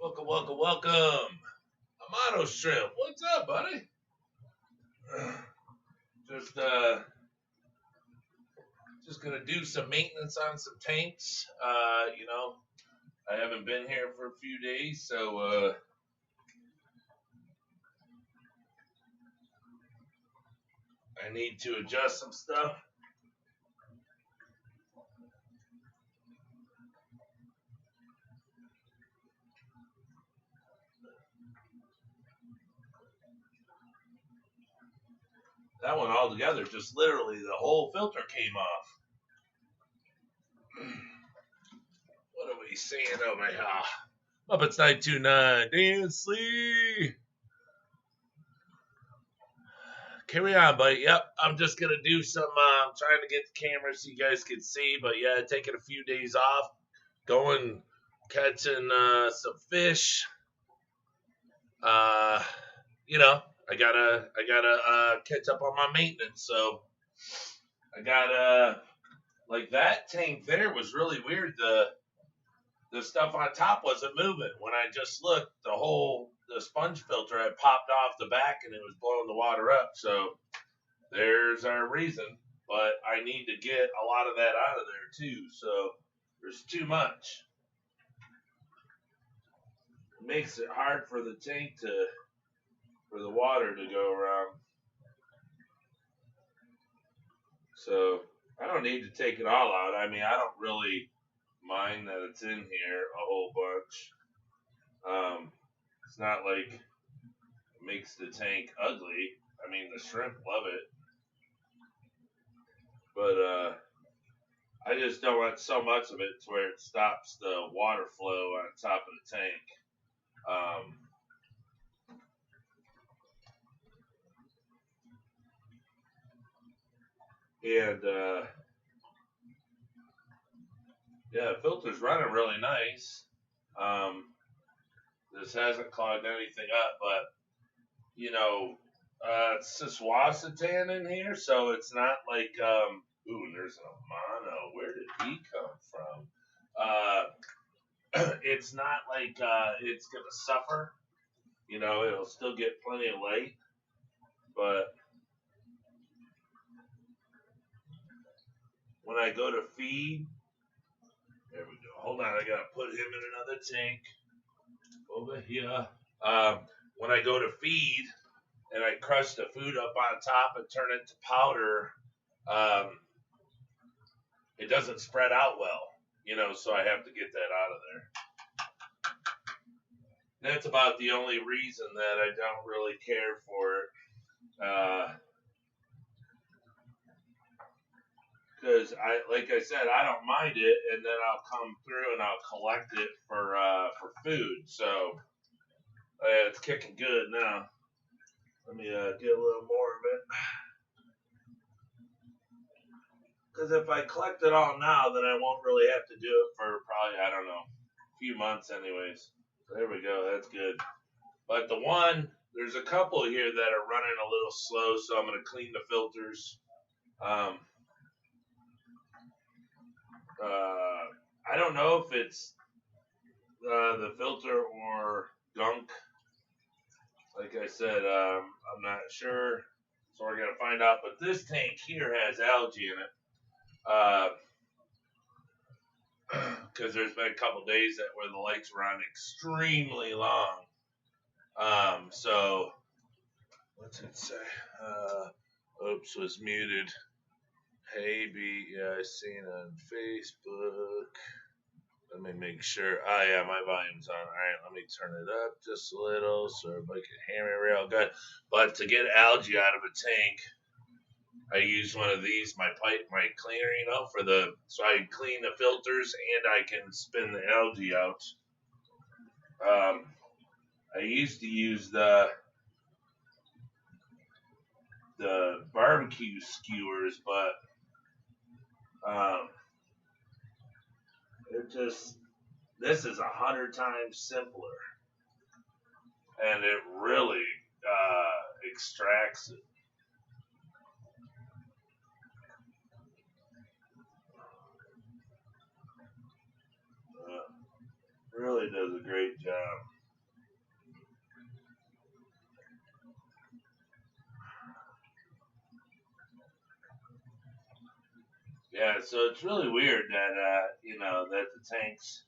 Welcome, welcome, welcome. Amano Shrimp, what's up, buddy? Just gonna do some maintenance on some tanks. You know, I haven't been here for a few days, so I need to adjust some stuff. That one altogether, just literally the whole filter came off. What are we seeing over here? Muppets 929, Dansley. Carry on, buddy. Yep, I'm just gonna do some. I'm trying to get the camera so you guys can see, but yeah, taking a few days off, going catching some fish. You know, I gotta catch up on my maintenance. So I got like that tank there was really weird. The stuff on top wasn't moving. When I just looked, the sponge filter had popped off the back and it was blowing the water up. So there's our reason. But I need to get a lot of that out of there too. So there's too much. It makes it hard for the tank for the water to go around. So I don't need to take it all out. I mean, I don't really mind that it's in here a whole bunch. It's not like it makes the tank ugly. I mean, the shrimp love it. But I just don't want so much of it to where it stops the water flow on top of the tank. Yeah, the filter's running really nice. This hasn't clogged anything up, but you know, it's Siswacitan in here, so it's not like ooh, there's an Amano. Where did he come from? It's not like it's gonna suffer. You know, it'll still get plenty of light, but when I go to feed, there we go. Hold on, I gotta put him in another tank over here. When I go to feed and I crush the food up on top and turn it to powder, it doesn't spread out well, you know, so I have to get that out of there. That's about the only reason that I don't really care for it. Because like I said, I don't mind it, and then I'll come through and I'll collect it for food. So it's kicking good now. Let me get a little more of it. Because if I collect it all now, then I won't really have to do it for probably, I don't know, a few months anyways. So there we go. That's good. But there's a couple here that are running a little slow, so I'm going to clean the filters. I don't know if it's the filter or gunk. Like I said, I'm not sure, so we're gonna find out. But this tank here has algae in it, because there's been a couple days where the lights were on extremely long. So what's it say? Oops, was muted. Hey, B, yeah, I seen on Facebook. Let me make sure. Oh, yeah, my volume's on. All right, let me turn it up just a little so everybody can hear me real good. But to get algae out of a tank, I use one of these, my cleaner, you know, so I clean the filters and I can spin the algae out. I used to use the the barbecue skewers, but this is 100 times simpler, and it really extracts it. Really does a great job. Yeah, so it's really weird that that the tanks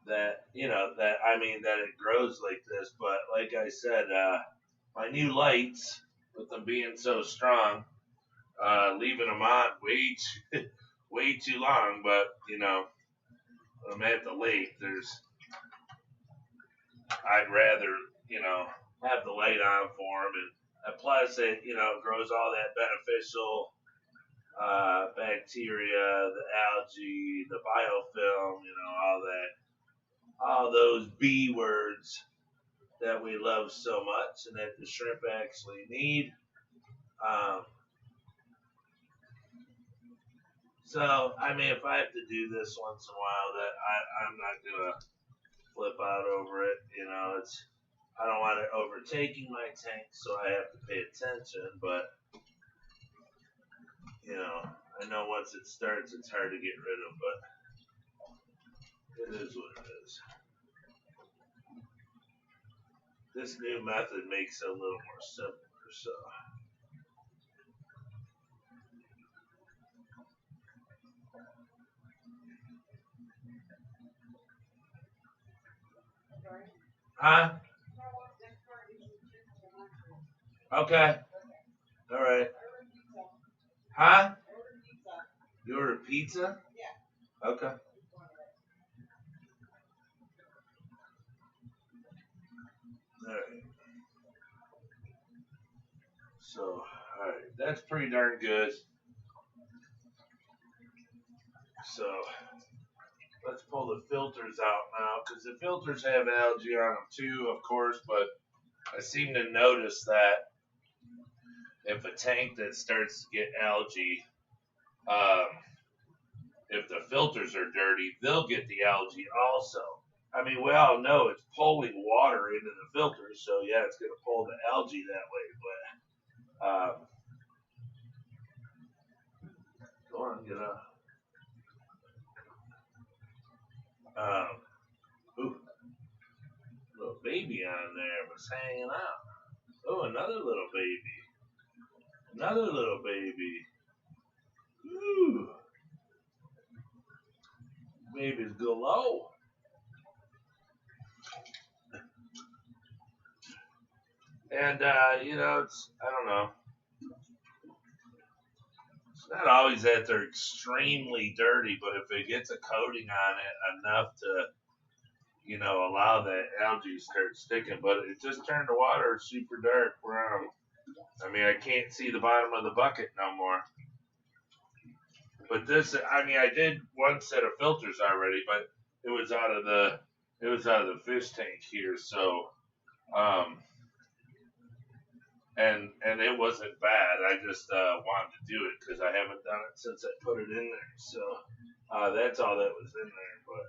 that that it grows like this, but like I said, my new lights with them being so strong, leaving them on way too long, but I'm at the lake. I'd rather have the light on for them, and plus it grows all that beneficial bacteria, the algae, the biofilm, all those B words that we love so much and that the shrimp actually need. So, I mean, if I have to do this once in a while, that I'm not gonna flip out over it. I don't want it overtaking my tank, so I have to pay attention. But I know once it starts, it's hard to get rid of, but it is what it is. This new method makes it a little more simpler, so. Huh? Okay. All right. Huh? You ordered pizza? Yeah. Okay. Alright. So, alright. That's pretty darn good. So, let's pull the filters out now, because the filters have algae on them too, of course, but I seem to notice that if a tank that starts to get algae, if the filters are dirty, they'll get the algae also. I mean, we all know it's pulling water into the filters, so yeah, it's going to pull the algae that way, but go on, get up. Ooh, little baby on there was hanging out. Oh, another little baby. Another little baby. Ooh. Baby's galore. And, it's, I don't know. It's not always that they're extremely dirty, but if it gets a coating on it enough to, allow that algae to start sticking. But it just turned the water super dark brown. I mean, I can't see the bottom of the bucket no more. But this, I mean, I did one set of filters already, but it was out of the fish tank here, so, and it wasn't bad. I just wanted to do it because I haven't done it since I put it in there. So that's all that was in there. But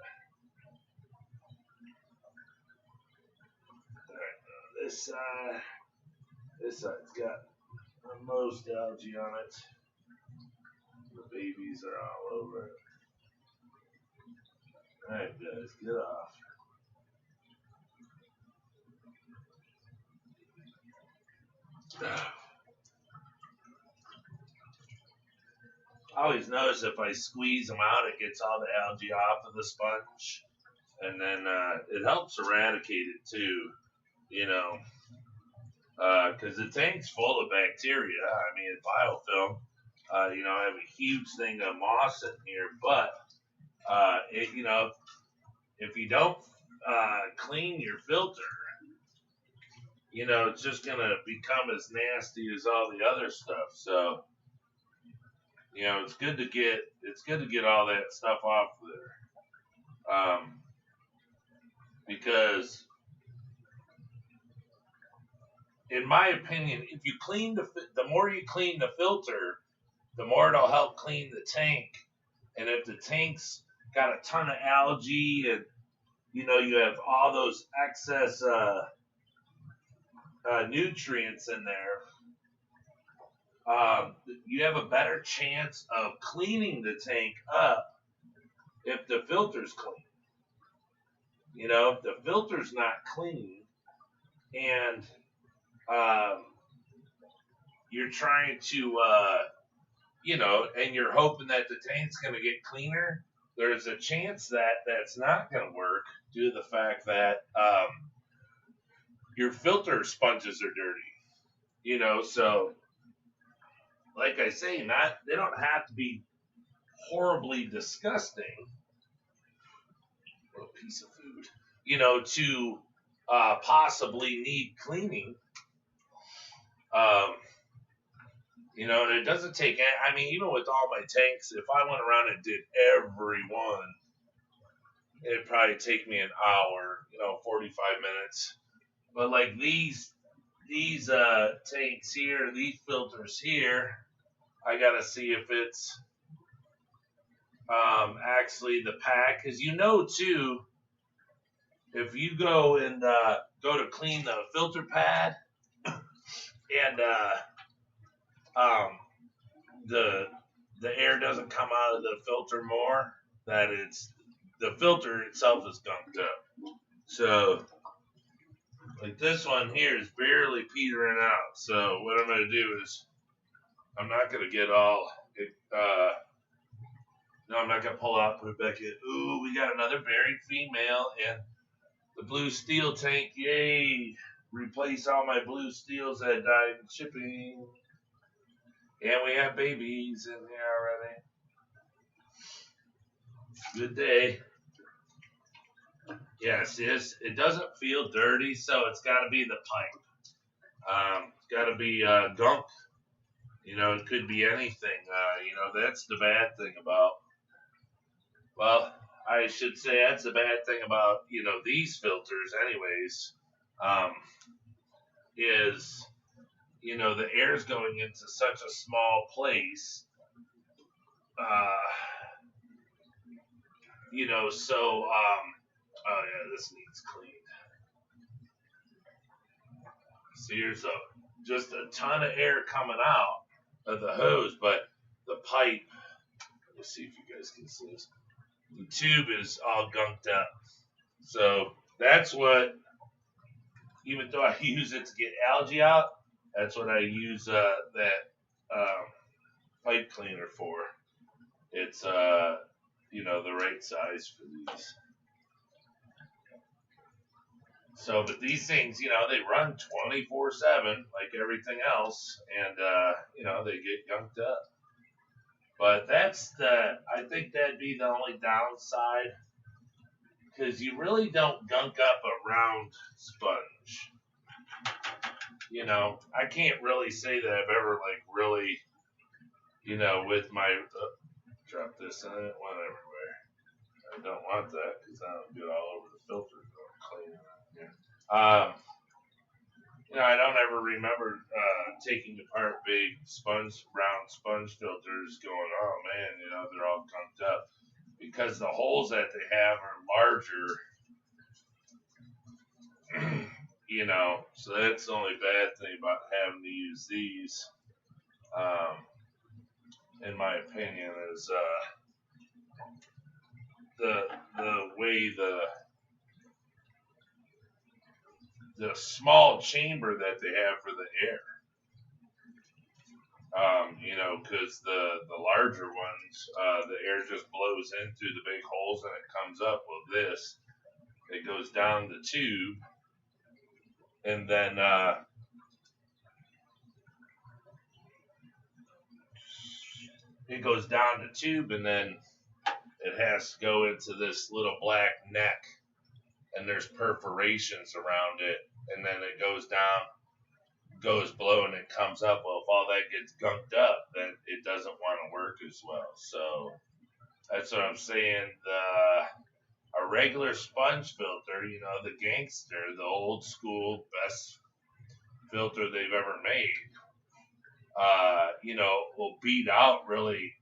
all right, this side's got the most algae on it. The babies are all over it. All right, guys, get off. I always notice if I squeeze them out, it gets all the algae off of the sponge, and then it helps eradicate it too, because the tank's full of bacteria. I mean, biofilm. I have a huge thing of moss in here, but if you don't clean your filter, it's just gonna become as nasty as all the other stuff. So, it's good to get all that stuff off there, because in my opinion, if you clean the more you clean the filter, the more it'll help clean the tank. And if the tank's got a ton of algae and you have all those excess nutrients in there, you have a better chance of cleaning the tank up if the filter's clean. If the filter's not clean and you're trying to, and you're hoping that the tank's going to get cleaner, there's a chance that that's not going to work due to the fact that your filter sponges are dirty. So like I say, they don't have to be horribly disgusting. A piece of food, to possibly need cleaning. And it doesn't take. I mean, even with all my tanks, if I went around and did every one, it'd probably take me an hour, 45 minutes. But like these tanks here, these filters here, I gotta see if it's actually the pack, because too, if you go and go to clean the filter pad and the air doesn't come out of the filter more, that it's the filter itself is gunked up. So like this one here is barely petering out. So what I'm going to do is I'm not going to get all no, I'm not going to pull out, put it back in. Ooh, we got another buried female and the blue steel tank. Yay. Replace all my blue steels that died in shipping. And we have babies in here already. Good day. Yes, it doesn't feel dirty, so it's got to be the pipe. It's got to be gunk. It could be anything. That's the bad thing about. Well, I should say that's the bad thing about these filters, anyways. Is the air's going into such a small place. So oh yeah, this needs cleaned. So here's just a ton of air coming out of the hose, but the pipe, let's see if you guys can see this. The tube is all gunked up. So that's what, even though I use it to get algae out, that's what I use that pipe cleaner for. It's the right size for these. So, but these things, they run 24/7 like everything else, and they get gunked up. But I think that'd be the only downside, because you really don't gunk up a round sponge. I can't really say that I've ever really, with my drop this in it, went everywhere. I don't want that because that'll get all over the filter. Clean it. Yeah. I don't ever remember taking apart big round sponge filters going, oh man, they're all gunked up, because the holes that they have are larger. So that's the only bad thing about having to use these, in my opinion, is the way the small chamber that they have for the air. Because the larger ones, the air just blows in through the big holes and it comes up. Well, it goes down the tube, and then it goes down the tube, and then it has to go into this little black neck, and there's perforations around it, and then it goes down, goes below, and it comes up. Well, if all that gets gunked up, then it doesn't want to work as well. So that's what I'm saying. A regular sponge filter, the gangster, the old school, filter they've ever made. You know, will beat out really,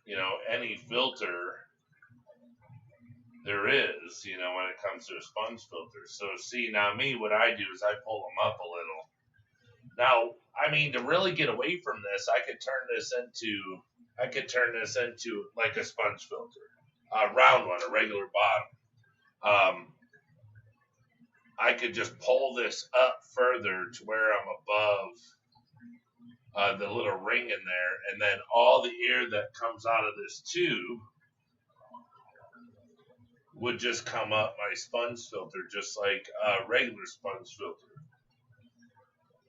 you know, any filter there is, you know, when it comes to a sponge filter. So see, now me, what I do is I pull them up a little. Now, I mean, to really get away from this, I could turn this into like a sponge filter, a round one, a regular bottom. I could just pull this up further to where I'm above the little ring in there, and then all the air that comes out of this tube would just come up my sponge filter, just like a regular sponge filter.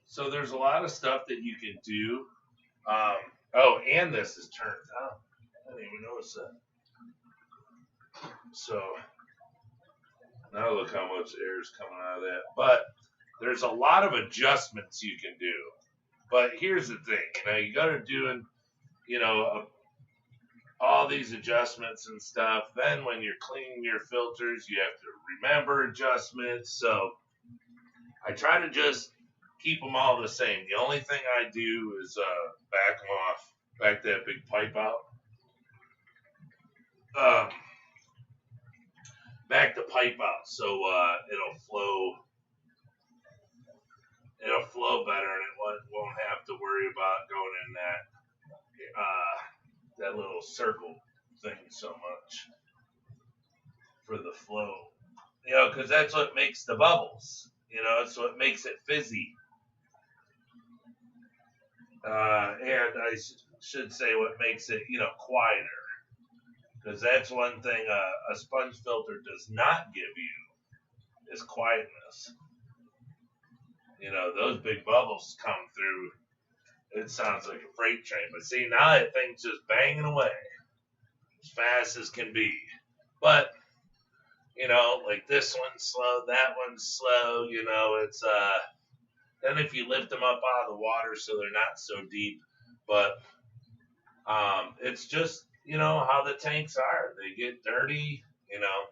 So there's a lot of stuff that you can do. Oh, and this is turned on. I didn't even notice that. So now look how much air is coming out of that. But there's a lot of adjustments you can do. But here's the thing, you know, you got to do, you know, all these adjustments and stuff. Then when you're cleaning your filters, you have to remember adjustments. So I try to just keep them all the same. The only thing I do is back them off, back that big pipe out. Back the pipe out so it'll flow better, and it won't have to worry about going in that little circle thing so much for the flow. You know, because that's what makes the bubbles. You know, it's what makes it fizzy. And I should say what makes it, you know, quieter. Because that's one thing a sponge filter does not give you is quietness. You know, those big bubbles come through. It sounds like a freight train. But see, now that thing's just banging away as fast as can be. But, you know, like this one's slow, that one's slow. You know, it's, then if you lift them up out of the water so they're not so deep. But it's just, you know, how the tanks are. They get dirty, you know.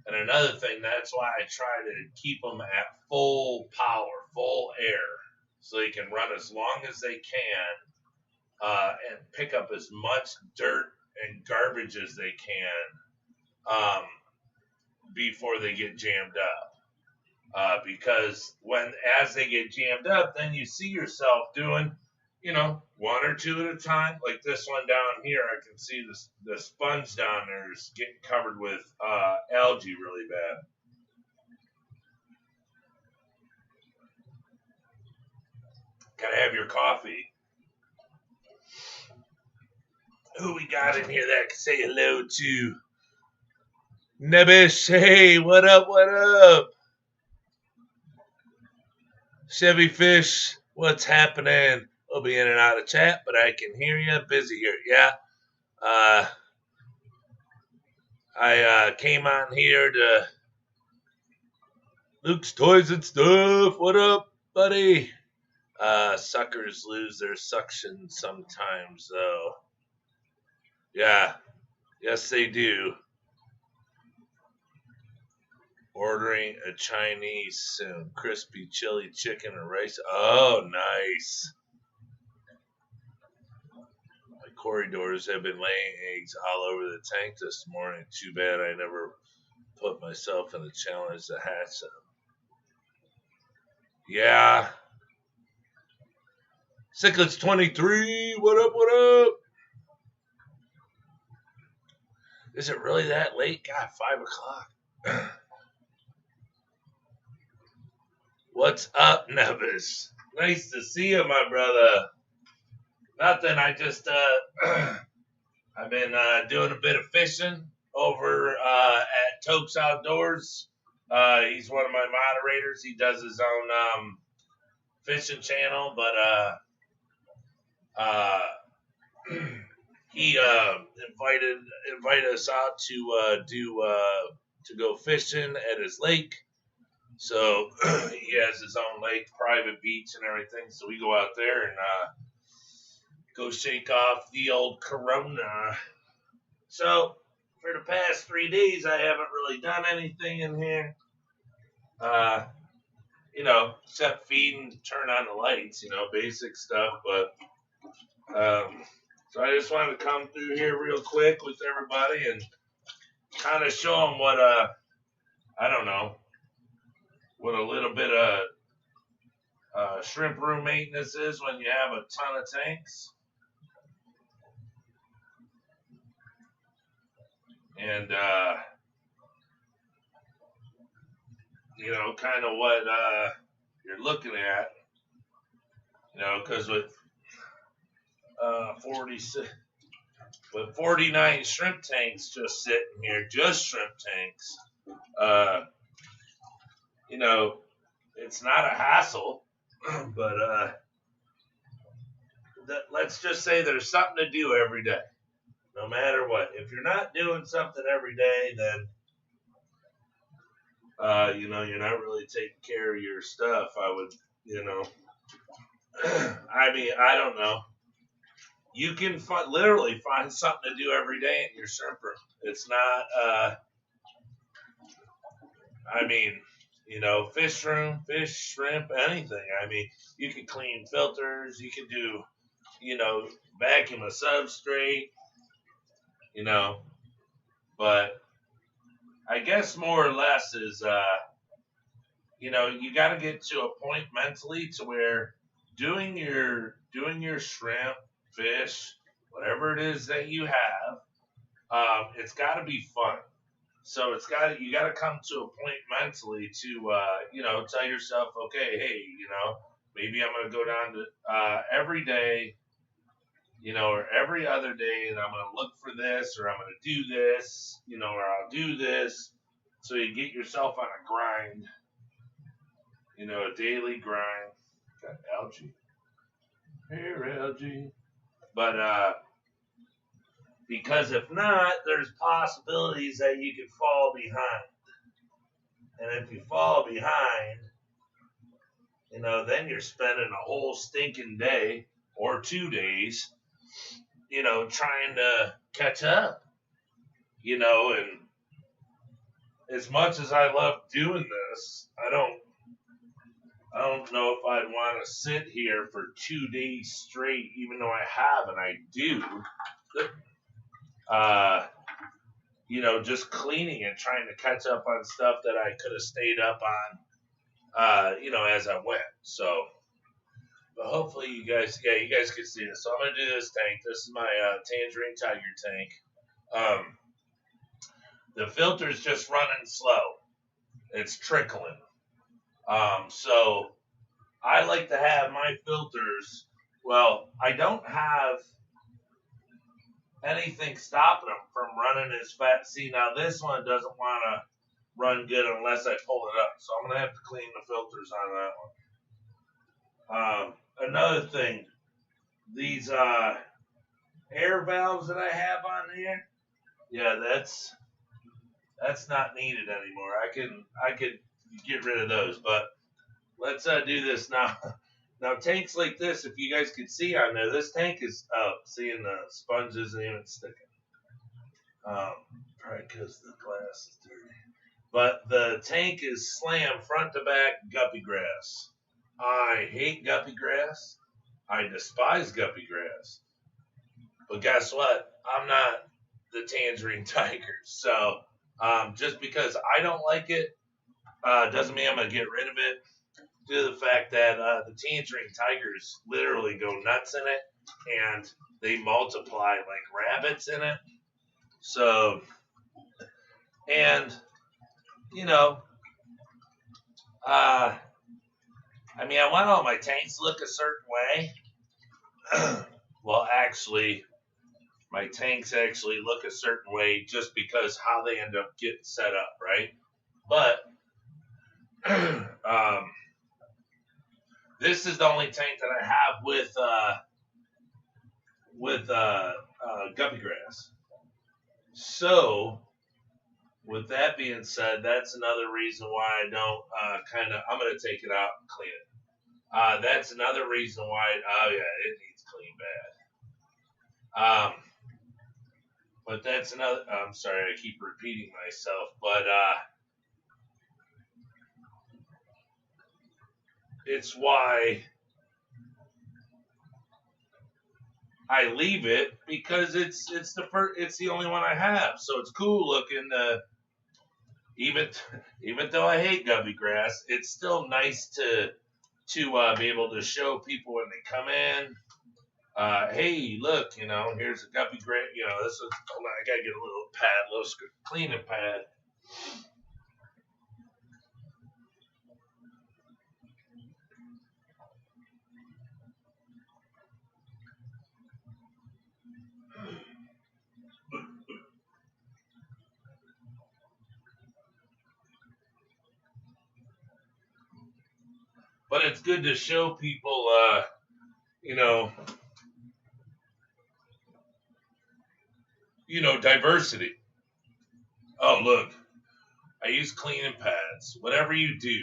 And another thing, that's why I try to keep them at full power, full air, so they can run as long as they can and pick up as much dirt and garbage as they can before they get jammed up. Because as they get jammed up, then you see yourself doing, you know, one or two at a time. Like this one down here, I can see the sponge down there is getting covered with algae really bad. Gotta have your coffee. Who we got in here that can say hello to? Nebbish, hey, what up, what up? Chevy Fish, what's happening? We'll be in and out of chat, but I can hear you. Busy here. Yeah. I came on here to Luke's Toys and Stuff. What up, buddy? Suckers lose their suction sometimes, though. Yeah. Yes, they do. Ordering a Chinese soon. Crispy chili chicken and rice. Oh, nice. My corridors have been laying eggs all over the tank this morning. Too bad I never put myself in the challenge to hatch them. Yeah. Cichlets 23. What up, what up? Is it really that late? God, 5 o'clock. What's up, Nevis? Nice to see you, my brother. Nothing. I just, I've been doing a bit of fishing over at Tokes Outdoors. He's one of my moderators. He does his own fishing channel, but he invited us out to go fishing at his lake. So he has his own lake, private beach and everything. So we go out there and go shake off the old Corona. So for the past 3 days, I haven't really done anything in here. you know, except feed and turn on the lights, you know, basic stuff. But so I just wanted to come through here real quick with everybody and kind of show them what I don't know, what a little bit of shrimp room maintenance is when you have a ton of tanks. And you know, kind of what you're looking at, you know, because with 49 shrimp tanks just sitting here, just shrimp tanks, you know, it's not a hassle, but let's just say there's something to do every day, no matter what. If you're not doing something every day, then you know, you're not really taking care of your stuff. I would, you know, I mean, I don't know. You can literally find something to do every day in your shrimp room. It's not, I mean, you know, fish room, fish, shrimp, anything. I mean, you can clean filters. You can do, you know, vacuum a substrate, you know, but I guess more or less is, you know, you got to get to a point mentally to where doing your shrimp, fish, whatever it is that you have, it's got to be fun. So you got to come to a point mentally to, you know, tell yourself, okay, hey, you know, maybe I'm going to go down to every day, you know, or every other day, and I'm going to look for this, or I'm going to do this, you know, or I'll do this. So you get yourself on a grind, you know, a daily grind. Got algae. Here, algae. But, because if not, there's possibilities that you could fall behind. And if you fall behind, you know, then you're spending a whole stinking day or 2 days, you know, trying to catch up, you know, and as much as I love doing this, I don't know if I'd want to sit here for 2 days straight, even though I have and I do. You know, just cleaning and trying to catch up on stuff that I could have stayed up on, you know, as I went. So, but hopefully you guys can see this. So I'm going to do this tank. This is my Tangerine Tiger tank. The filter's just running slow. It's trickling. So I like to have my filters, well, I don't have anything stopping them from running as fast. See, now this one doesn't want to run good unless I pull it up. So I'm going to have to clean the filters on that one. Another thing, these air valves that I have on here, yeah, that's not needed anymore. I could get rid of those, but let's do this now. Now, tanks like this, if you guys could see on there, this tank is seeing the sponge isn't even sticking. Probably because the glass is dirty. But the tank is slammed front to back guppy grass. I hate guppy grass. I despise guppy grass. But guess what? I'm not the Tangerine Tiger. So just because I don't like it doesn't mean I'm going to get rid of it. Due to the fact that the Tangerine Tigers literally go nuts in it, and they multiply like rabbits in it. So, and, you know, I mean, I want all my tanks to look a certain way. Well, actually, my tanks actually look a certain way just because how they end up getting set up, right? But, this is the only tank that I have with guppy grass. So, with that being said, that's another reason why I don't I'm going to take it out and clean it. That's another reason why, oh yeah, it needs clean bad. But that's another, I'm sorry, I keep repeating myself, but it's why I leave it, because it's the only one I have, so it's cool looking. Even even though I hate guppy grass, it's still nice to be able to show people when they come in. Hey, look, here's a guppy grass. This is. Hold on, I gotta get a little pad, a little cleaning pad. But it's good to show people, diversity. Oh, look, I use cleaning pads. Whatever you do,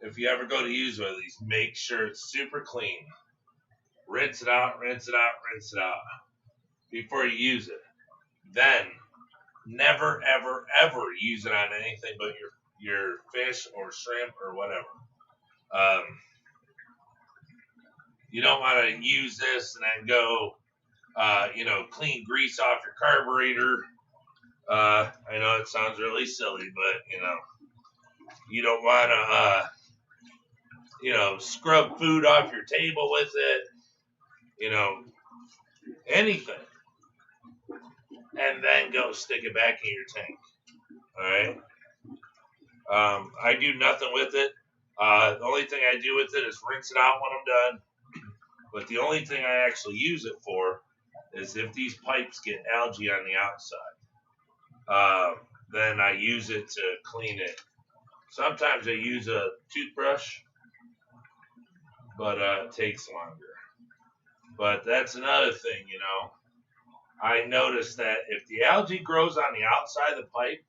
if you ever go to use one of these, make sure it's super clean. Rinse it out, rinse it out, rinse it out before you use it. Then, never, ever, ever use it on anything but your fish or shrimp or whatever. You don't want to use this and then go, clean grease off your carburetor. I know it sounds really silly, but, you don't want to, scrub food off your table with it, anything. And then go stick it back in your tank. All right? I do nothing with it. The only thing I do with it is rinse it out when I'm done. But the only thing I actually use it for is if these pipes get algae on the outside. Then I use it to clean it. Sometimes I use a toothbrush, but it takes longer. But that's another thing, I noticed that if the algae grows on the outside of the pipe,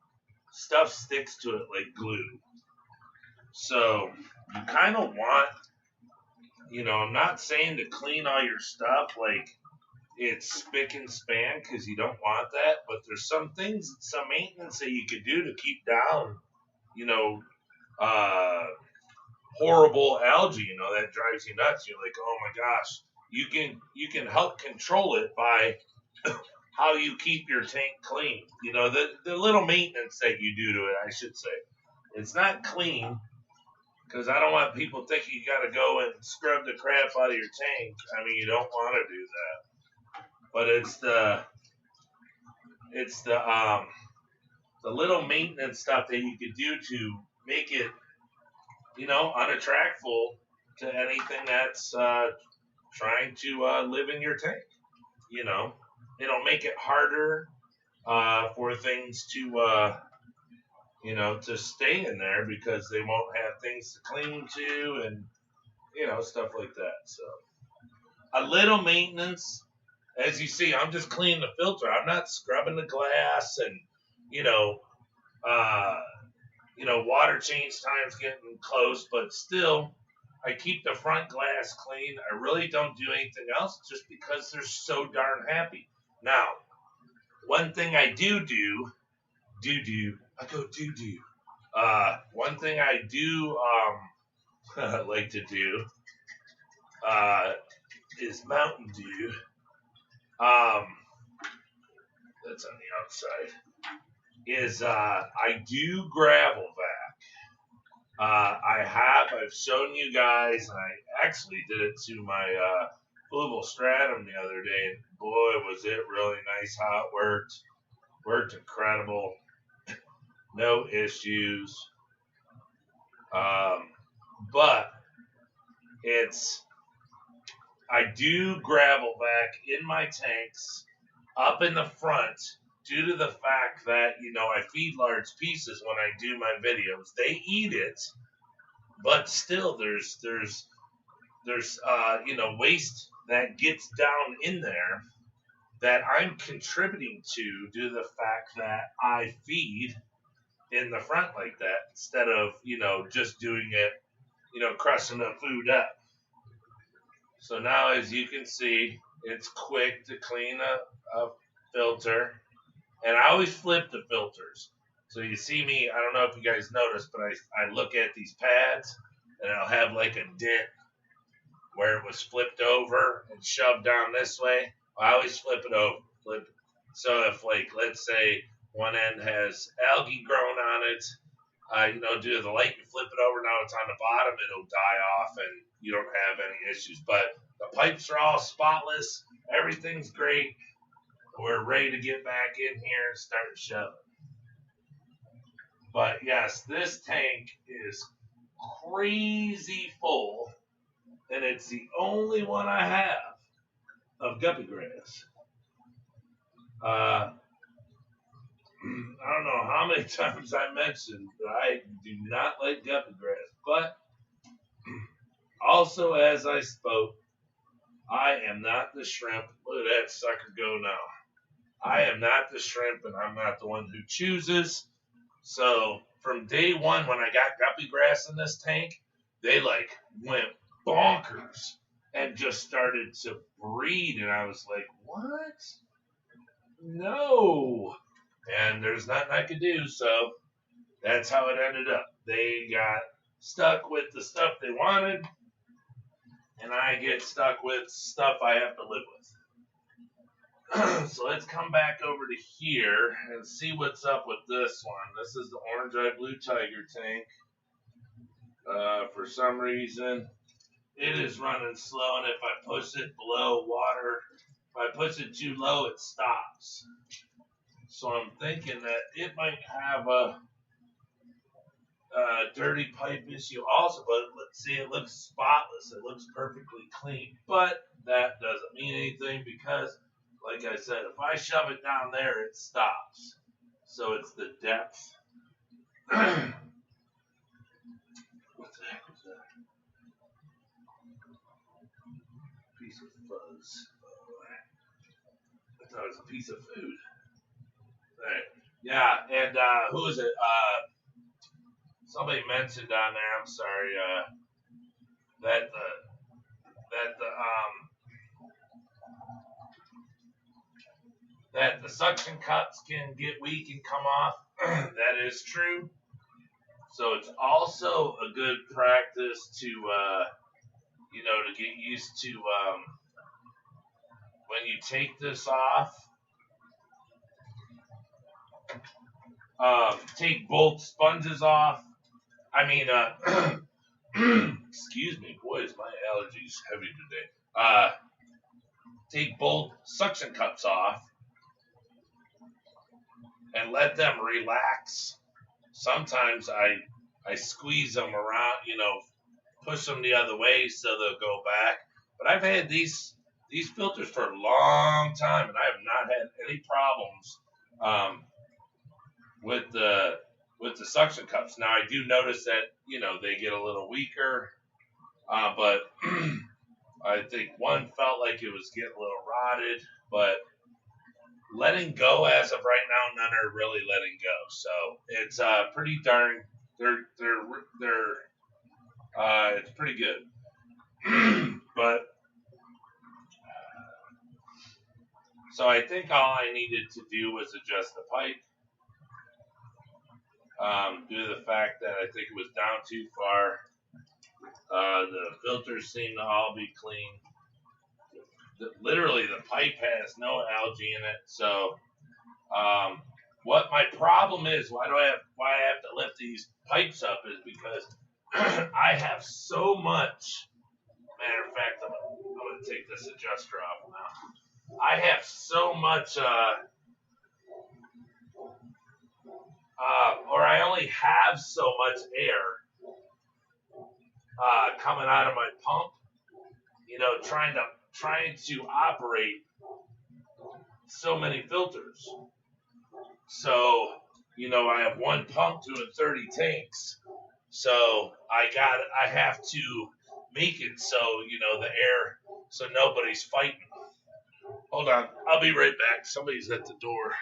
stuff sticks to it like glue. So you kind of want, I'm not saying to clean all your stuff like it's spick and span, because you don't want that, but there's some things, some maintenance that you could do to keep down, horrible algae, that drives you nuts. You're like, oh my gosh, you can help control it by how you keep your tank clean. The little maintenance that you do to it, I should say. It's not clean, because I don't want people thinking you got to go and scrub the crap out of your tank. I mean, you don't want to do that. But it's the little maintenance stuff that you could do to make it, unattractable to anything that's trying to live in your tank. It'll make it harder for things to, to stay in there, because they won't have things to cling to and, stuff like that. So a little maintenance. As you see, I'm just cleaning the filter. I'm not scrubbing the glass and, water change time's getting close, but still, I keep the front glass clean. I really don't do anything else, just because they're so darn happy. Now, one thing I do, I go do. One thing I do like to do is Mountain Dew. That's on the outside. Is I do gravel vac. I've shown you guys, and I actually did it to my Fluval Stratum the other day, and boy, was it really nice how it worked. Worked incredible. No issues. But I do gravel vac in my tanks up in the front, due to the fact that, I feed large pieces when I do my videos. They eat it, but still there's waste that gets down in there that I'm contributing to due to the fact that I feed in the front like that, instead of, just doing it, crushing the food up. So now, as you can see, it's quick to clean a filter. And I always flip the filters. So you see me, I don't know if you guys noticed, but I look at these pads. and it'll have like a dent where it was flipped over and shoved down this way. I always flip it over. So if, like, let's say one end has algae grown on it, due to the light, you flip it over, now it's on the bottom, it'll die off and you don't have any issues. But the pipes are all spotless. Everything's great. We're ready to get back in here and start shoving. But yes, this tank is crazy full, and it's the only one I have of guppy grass. I don't know how many times I mentioned that I do not like guppy grass, but also as I spoke, I am not the shrimp. Look at that sucker go now. I am not the shrimp, and I'm not the one who chooses. So from day one, when I got guppy grass in this tank, they like went bonkers and just started to breed, and I was like, what? No. And there's nothing I could do, so that's how it ended up. They got stuck with the stuff they wanted, and I get stuck with stuff I have to live with. So let's come back over to here and see what's up with this one. This is the Orange Eye Blue Tiger tank. For some reason, it is running slow, and if I push it below water, if I push it too low, it stops. So I'm thinking that it might have a dirty pipe issue also, but let's see, it looks spotless. It looks perfectly clean, but that doesn't mean anything because, like I said, if I shove it down there, it stops. So it's the depth. What the heck was that? Piece of fuzz. I thought it was a piece of food. Right. Yeah, and who is it? Somebody mentioned down there, I'm sorry, that the suction cups can get weak and come off. That is true. So it's also a good practice to, to get used to when you take this off. Take both sponges off. I mean, excuse me, boy, is my allergies heavy today. Take both suction cups off and let them relax. Sometimes I squeeze them around, push them the other way so they'll go back. But I've had these filters for a long time, and I have not had any problems with the suction cups. Now I do notice that they get a little weaker, but I think one felt like it was getting a little rotted. But letting go as of right now, none are really letting go. So it's pretty darn. It's pretty good. But so I think all I needed to do was adjust the pipe. Due to the fact that I think it was down too far. The filters seem to all be clean. Literally, the pipe has no algae in it. So, what my problem is, why I have to lift these pipes up is because I have so much. Matter of fact, I'm going to take this adjuster off now. I have so much. Or I only have so much air coming out of my pump, trying to operate so many filters. So, I have one pump doing 30 tanks. So I have to make it so, the air, so nobody's fighting. Hold on, I'll be right back. Somebody's at the door.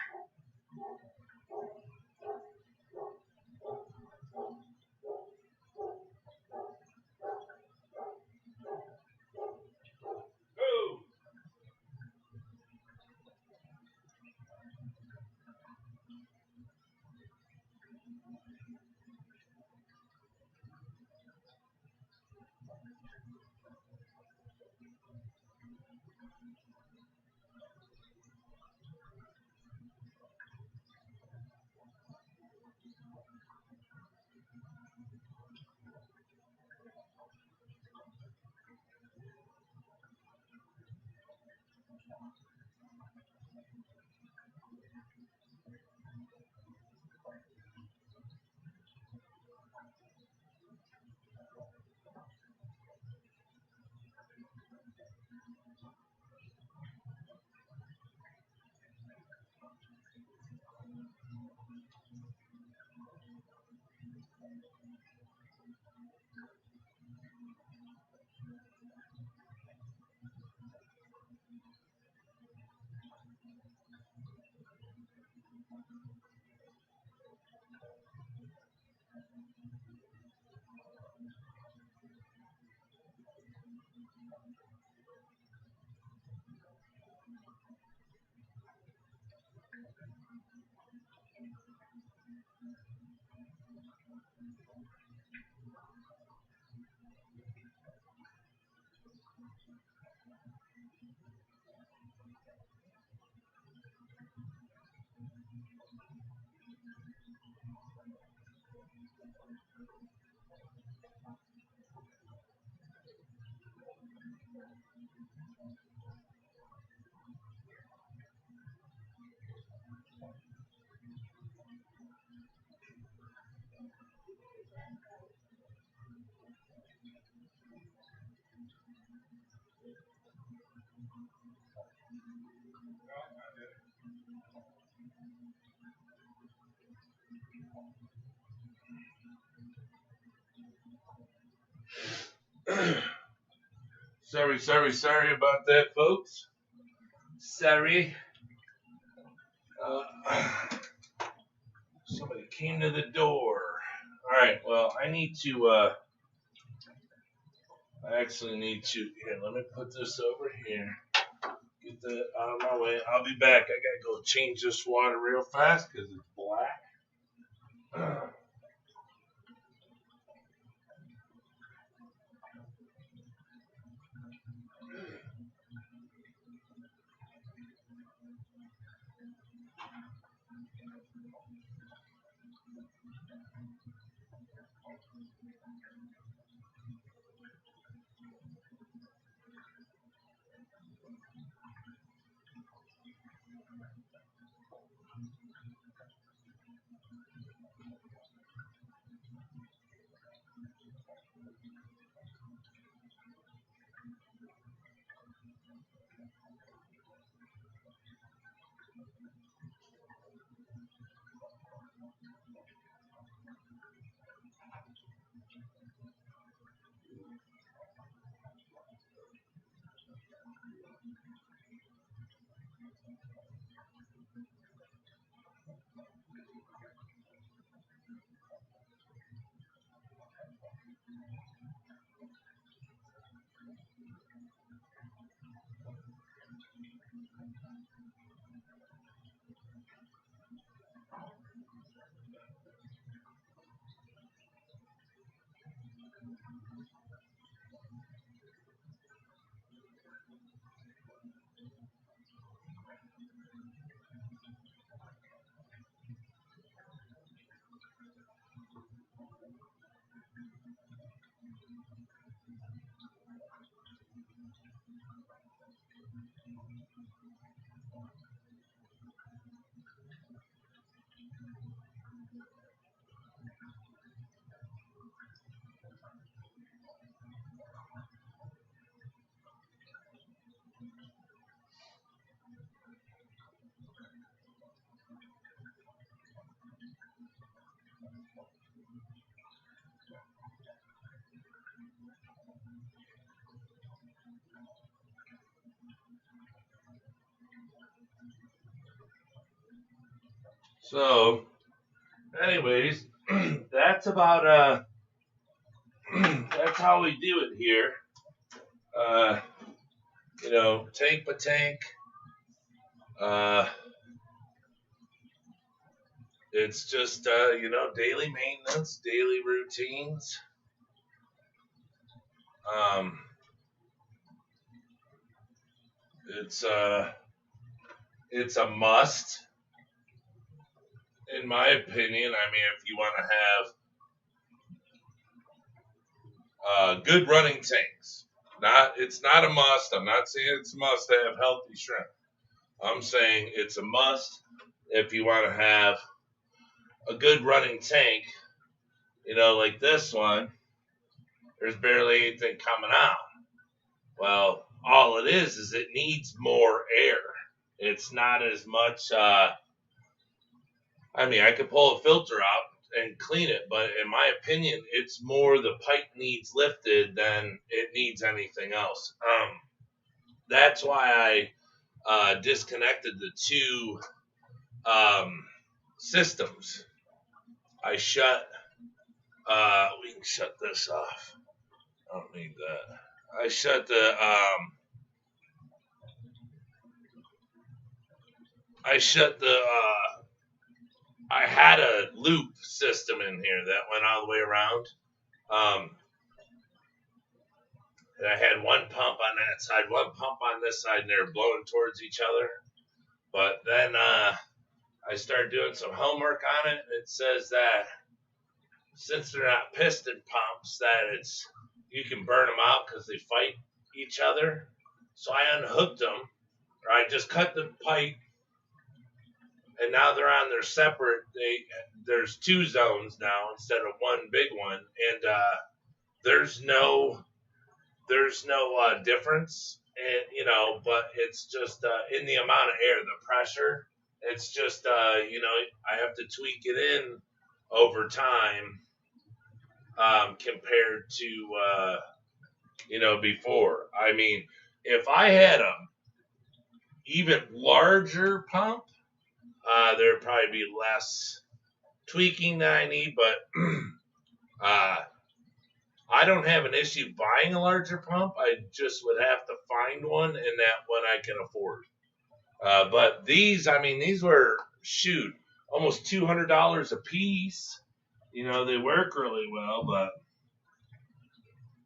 Sorry about that, folks. Sorry. Somebody came to the door. All right. Well, I need to. I actually need to. Here, let me put this over here. Get that out of my way. I'll be back. I gotta go change this water real fast because it's black. So, anyways, that's about that's how we do it here. Tank by tank. It's just daily maintenance, daily routines. It's a must, in my opinion. I mean, if you want to have good running tanks, it's not a must. I'm not saying it's a must to have healthy shrimp. I'm saying it's a must if you want to have a good running tank. Like this one, there's barely anything coming out. Well, all it is it needs more air. It's not as much. I could pull a filter out and clean it, but in my opinion, it's more the pipe needs lifted than it needs anything else. That's why I disconnected the two systems. I shut. We can shut this off. I don't need that. I shut the. I had a loop system in here that went all the way around. And I had one pump on that side, one pump on this side, and they were blowing towards each other. But then I started doing some homework on it. It says that since they're not piston pumps, that you can burn them out because they fight each other. So I unhooked them, or I just cut the pipe, and now they're on their separate. There's two zones now instead of one big one, and there's no difference, and but it's just in the amount of air, the pressure. It's just I have to tweak it in over time compared to you know, before. I mean, if I had a even larger pump, there'd probably be less tweaking that I need, but I don't have an issue buying a larger pump. I just would have to find one, and that one I can afford. But these, I mean, these were, shoot, almost $200 a piece. You know, they work really well, but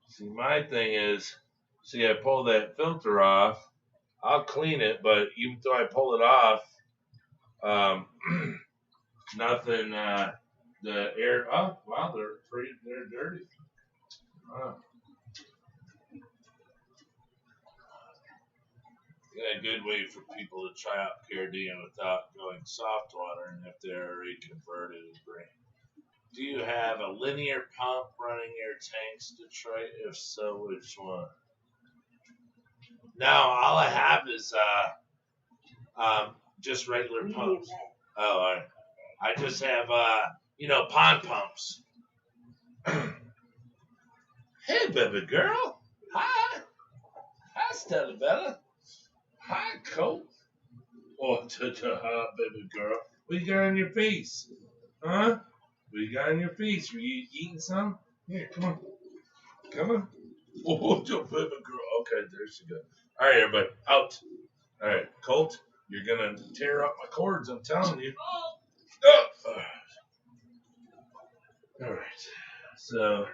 see, my thing is, see, I pull that filter off. I'll clean it, but even though I pull it off, nothing, the air, oh, wow, they're dirty. Wow. Yeah, a good way for people to try out Caridina without going soft water, and if they're already converted is great. Do you have a linear pump running your tanks, Detroit? If so, which one? No, all I have is just regular pumps. Oh, I just have you know, pond pumps. Hey, baby girl. Hi. Hi, Stella Bella. Hi, Colt. Oh, hi, baby girl. What you got on your face? Huh? What you got on your face? Were you eating some? Here, come on. Come on. Oh, baby girl. Okay, there she goes. All right, everybody. Out. All right, Colt, you're going to tear up my cords, I'm telling you. Oh. All right. So,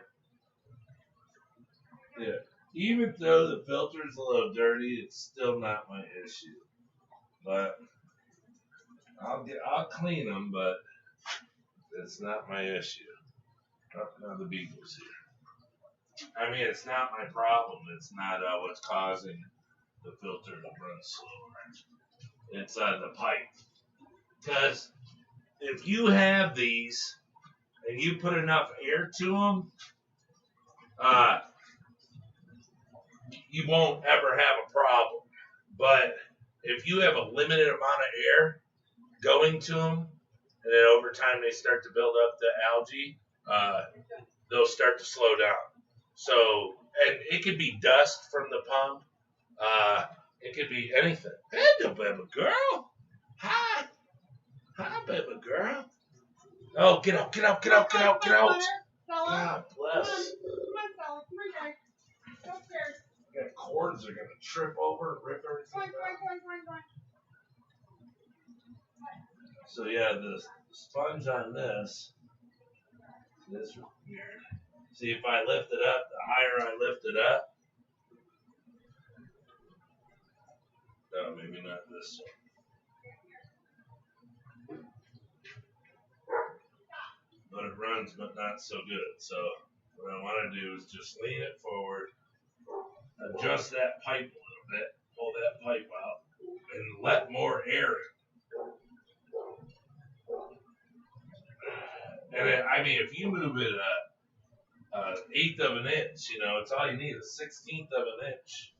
yeah. Even though the filter's a little dirty, it's still not my issue. But I'll clean them, but it's not my issue. Oh, now the beagle's here. I mean, it's not my problem. It's not what's causing the filter to run slower. It's the pipe. Because if you have these and you put enough air to them, you won't ever have a problem. But if you have a limited amount of air going to them, and then over time they start to build up the algae, they'll start to slow down. So, and it could be dust from the pump. It could be anything. Hey, baby girl. Hi. Hi, baby girl. Oh, get out, get out, get out, get out, get out. God bless. That cords are going to trip over and rip everything down. So, yeah, the sponge on this is weird. See, if I lift it up, the higher I lift it up. No, maybe not this one. But it runs, but not so good. So what I want to do is just lean it forward, adjust that pipe a little bit, pull that pipe out, and let more air in. And I mean, if you move it an eighth of an inch, you know, it's all you need, a 16th of an inch.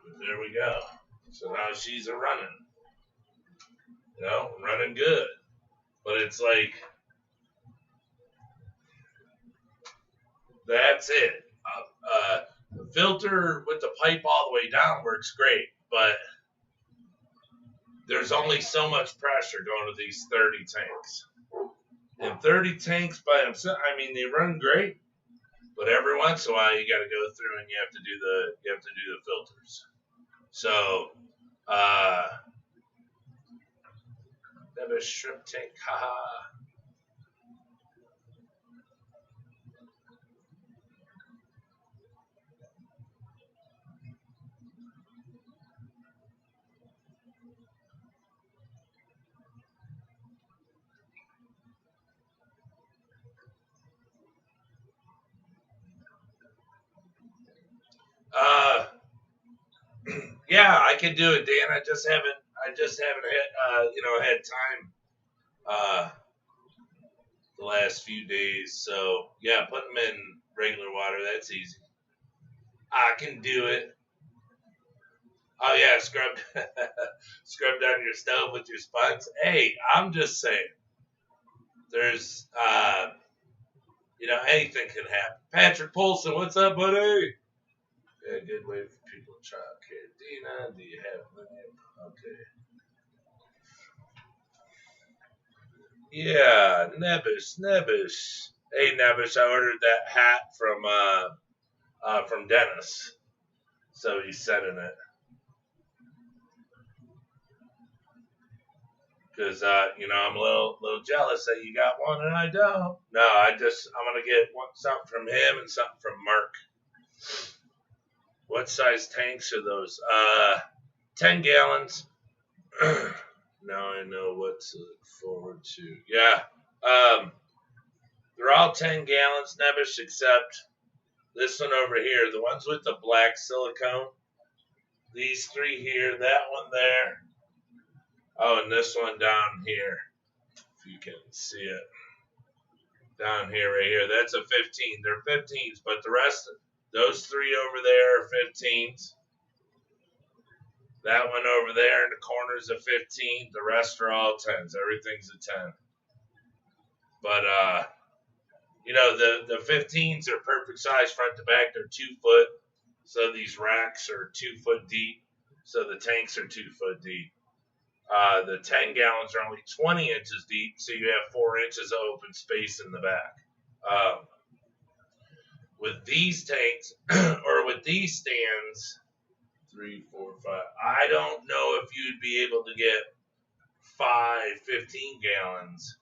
But there we go. So now she's a running. You know, running good. But it's like, that's it. The filter with the pipe all the way down works great, but there's only so much pressure going to these 30 tanks. And 30 tanks by themselves, I mean, they run great, but every once in a while you got to go through and you have to do the filters. So, that was shrimp tank, haha. Yeah, I can do it, Dan. I just haven't had time the last few days. So yeah, put them in regular water. That's easy. I can do it. Oh yeah, scrub down your stove with your sponge. Hey, I'm just saying. there's, anything can happen. Patrick Polson, what's up, buddy? Yeah, good way for people to try out Caridina. Do you have it? Okay. Yeah, Nebbish. Hey, Nebbish, I ordered that hat from Dennis, so he's sending it. Because, I'm a little jealous that you got one and I don't. No, I'm going to get something from him and something from Mark. What size tanks are those? 10 gallons. Now I know what to look forward to. Yeah. They're all 10 gallons, Nebbish, except this one over here. The ones with the black silicone. These three here, that one there. Oh, and this one down here, if you can see it. Down here, right here. That's a 15. They're 15s, but the rest, those three over there are 15s. That one over there in the corner is a 15. The rest are all 10s. Everything's a 10. But, the 15s are perfect size front to back. They're 2 foot. So these racks are 2 foot deep. So the tanks are 2 foot deep. The 10 gallons are only 20 inches deep, so you have 4 inches of open space in the back. With these tanks, or with these stands, 3, 4, 5, I don't know if you'd be able to get 5 15 gallons.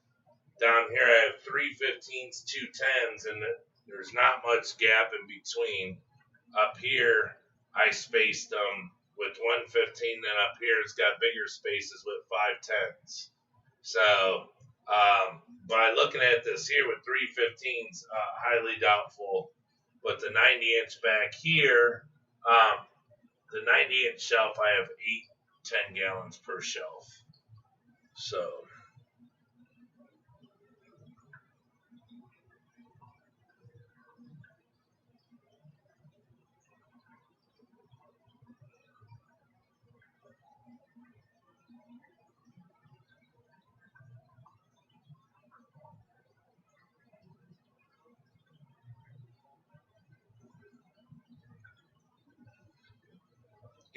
Down here I have 3 15s, 2 10s, and there's not much gap in between. Up here, I spaced them with 1 15, then up here it's got bigger spaces with 5 10s. So, by looking at this here with 3 15s, highly doubtful. But the 90-inch back here, the 90-inch shelf, I have 8 10 gallons per shelf. So,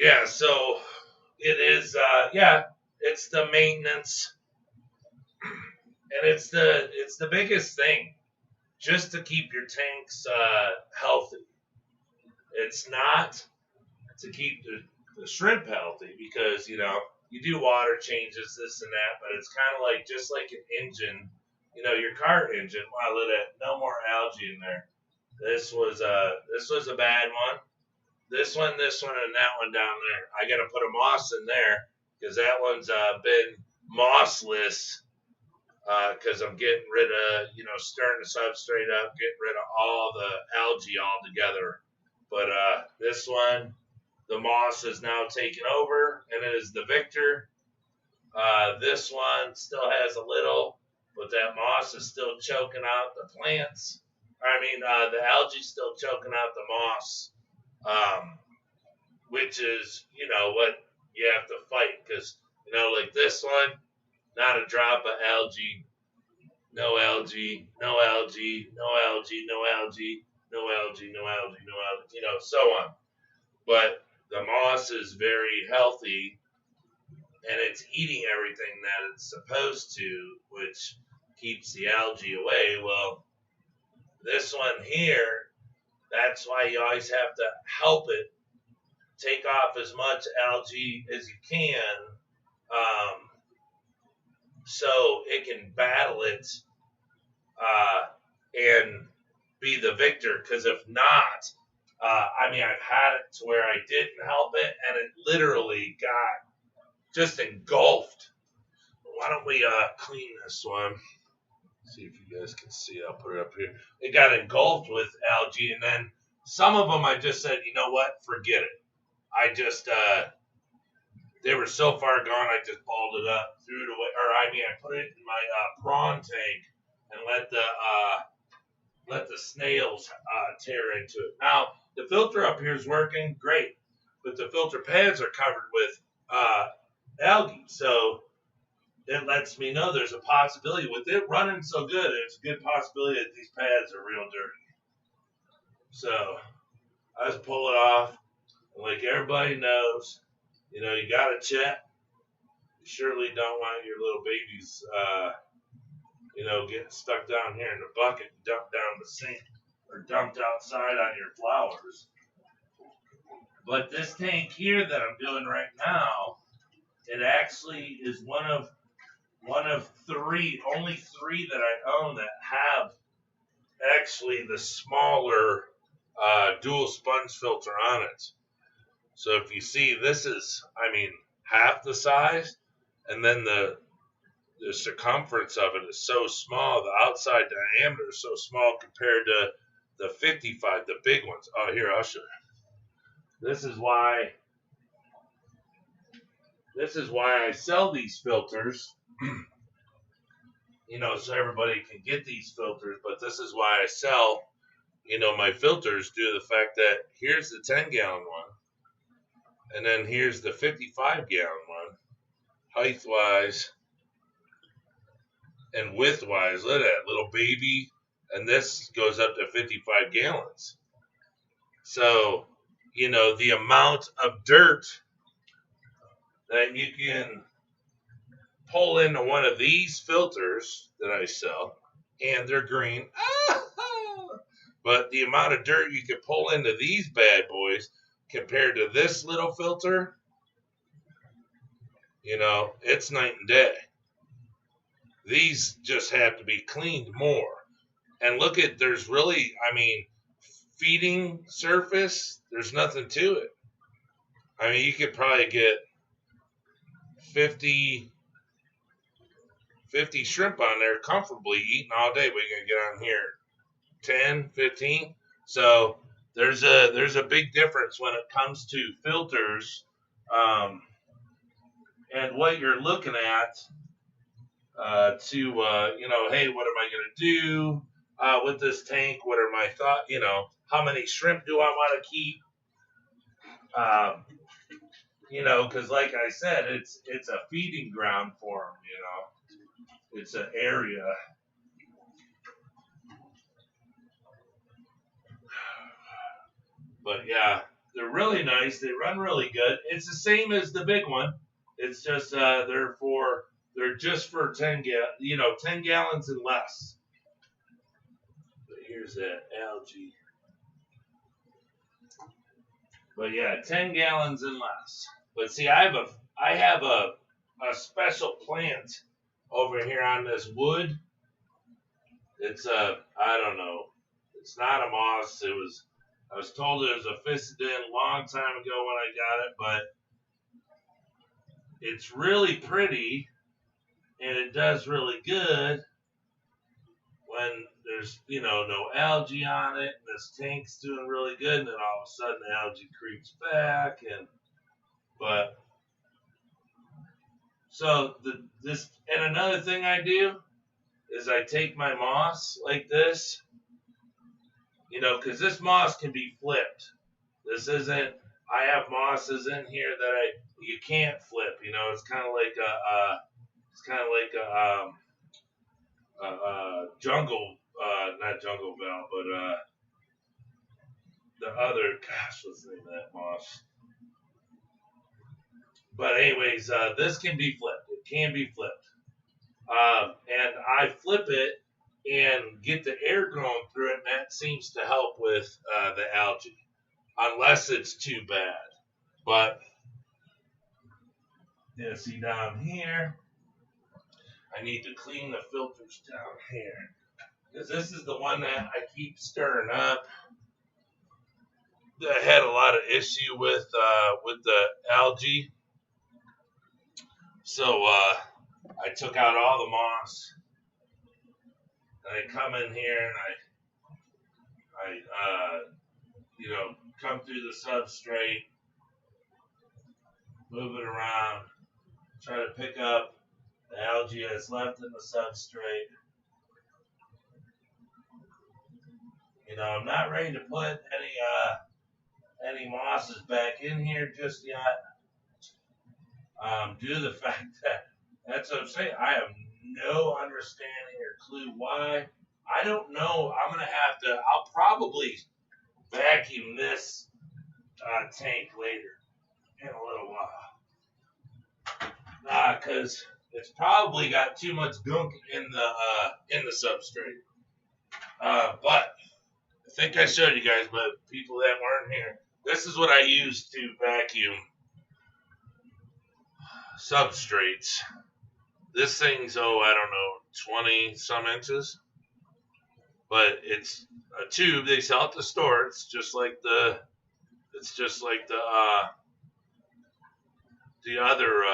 yeah, so it is, it's the maintenance, and it's the biggest thing, just to keep your tanks healthy. It's not to keep the shrimp healthy because, you do water changes, this and that, but it's kind of like just like an engine, your car engine. Wow, look at that, no more algae in there. This was a bad one. This one, and that one down there. I got to put a moss in there because that one's been mossless because I'm getting rid of, stirring the substrate up, getting rid of all the algae altogether. But this one, the moss is now taken over, and it is the Victor. This one still has a little, but that moss is still choking out the plants. The algae still choking out the moss. Which is, what you have to fight because, like this one, not a drop of algae, no algae, no algae, no algae, no algae, no algae, no algae, no algae, so on. But the moss is very healthy and it's eating everything that it's supposed to, which keeps the algae away. Well, this one here, that's why you always have to help it take off as much algae as you can so it can battle it and be the victor. Because if not, I've had it to where I didn't help it and it literally got just engulfed. Why don't we clean this one? See if you guys can see. I'll put it up here. It got engulfed with algae, and then some of them I just said, you know what, forget it. I just, they were so far gone, I just balled it up, threw it away, I put it in my prawn tank and let the snails tear into it. Now, the filter up here is working great, but the filter pads are covered with algae, so it lets me know there's a possibility with it running so good. It's a good possibility that these pads are real dirty. So I just pull it off. And like everybody knows, you know, you got to check. You surely don't want your little babies, you know, getting stuck down here in the bucket and dumped down the sink or dumped outside on your flowers. But this tank here that I'm doing right now, it actually is one of three, only three that I own that have actually the smaller dual sponge filter on it. So if you see, this is, I mean, half the size, and then the circumference of it is so small, the outside diameter is so small compared to the 55, the big ones. Oh, here, I'll show you. This is why I sell these filters, you know, so everybody can get these filters, but this is why I sell, you know, my filters due to the fact that here's the 10-gallon one, and then here's the 55-gallon one, height-wise and width-wise. Look at that, little baby, and this goes up to 55 gallons. So, you know, the amount of dirt that you can pull into one of these filters that I sell, and they're green, but the amount of dirt you can pull into these bad boys compared to this little filter, you know, it's night and day. These just have to be cleaned more. And look at, there's really, I mean, feeding surface, there's nothing to it. I mean, you could probably get 50 shrimp on there comfortably eating all day, but you're going to get on here 10, 15. So there's a big difference when it comes to filters, and what you're looking at you know, hey, what am I going to do with this tank? What are my thoughts? You know, how many shrimp do I want to keep? You know, because like I said, it's a feeding ground for them, you know. It's an area. But yeah, they're really nice. They run really good. It's the same as the big one. It's just they're just for 10 gallons and less. But here's that algae. But yeah, 10 gallons and less. But see, I have a special plant over here on this wood. It's I don't know. It's not a moss. I was told it was a Physcidin a long time ago when I got it, but it's really pretty and it does really good when there's, you know, no algae on it, and this tank's doing really good, and then all of a sudden the algae creeps back, but so and another thing I do is I take my moss like this, you know, because this moss can be flipped. This isn't, I have mosses in here that you can't flip, you know, it's kind of like a jungle, not jungle val, but the other, gosh, what's the name of that moss? But anyways, this can be flipped. It can be flipped. And I flip it and get the air going through it, and that seems to help with the algae, unless it's too bad. But, yeah, see down here, I need to clean the filters down here, because this is the one that I keep stirring up. I had a lot of issue with the algae, so I took out all the moss, and I come in here and I you know, come through the substrate, move it around, try to pick up the algae that's left in the substrate. You know, I'm not ready to put any mosses back in here just yet, due to the fact that That's what I'm saying. I have no understanding or clue why. I don't know. I'm gonna have to. I'll probably vacuum this tank later in a little while. Because it's probably got too much gunk in the substrate. But I think I showed you guys, but people that weren't here, this is what I use to vacuum substrates. This thing's, I don't know, 20 some inches, but it's a tube they sell at the store. It's just like the other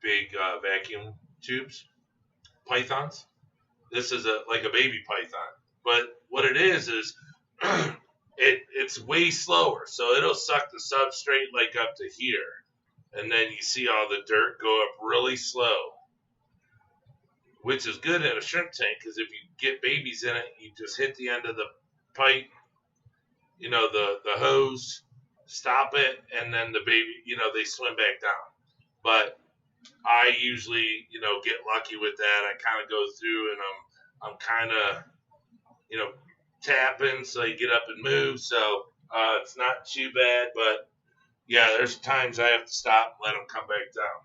big vacuum tubes, pythons. This is like a baby python, but what it is it's way slower, so it'll suck the substrate like up to here, and then you see all the dirt go up really slow, which is good in a shrimp tank, because if you get babies in it, you just hit the end of the pipe, the hose, stop it, and then the baby, they swim back down. But I usually, get lucky with that. I kind of go through and I'm kind of, tapping so you get up and move. So it's not too bad, but yeah, there's times I have to stop and let them come back down.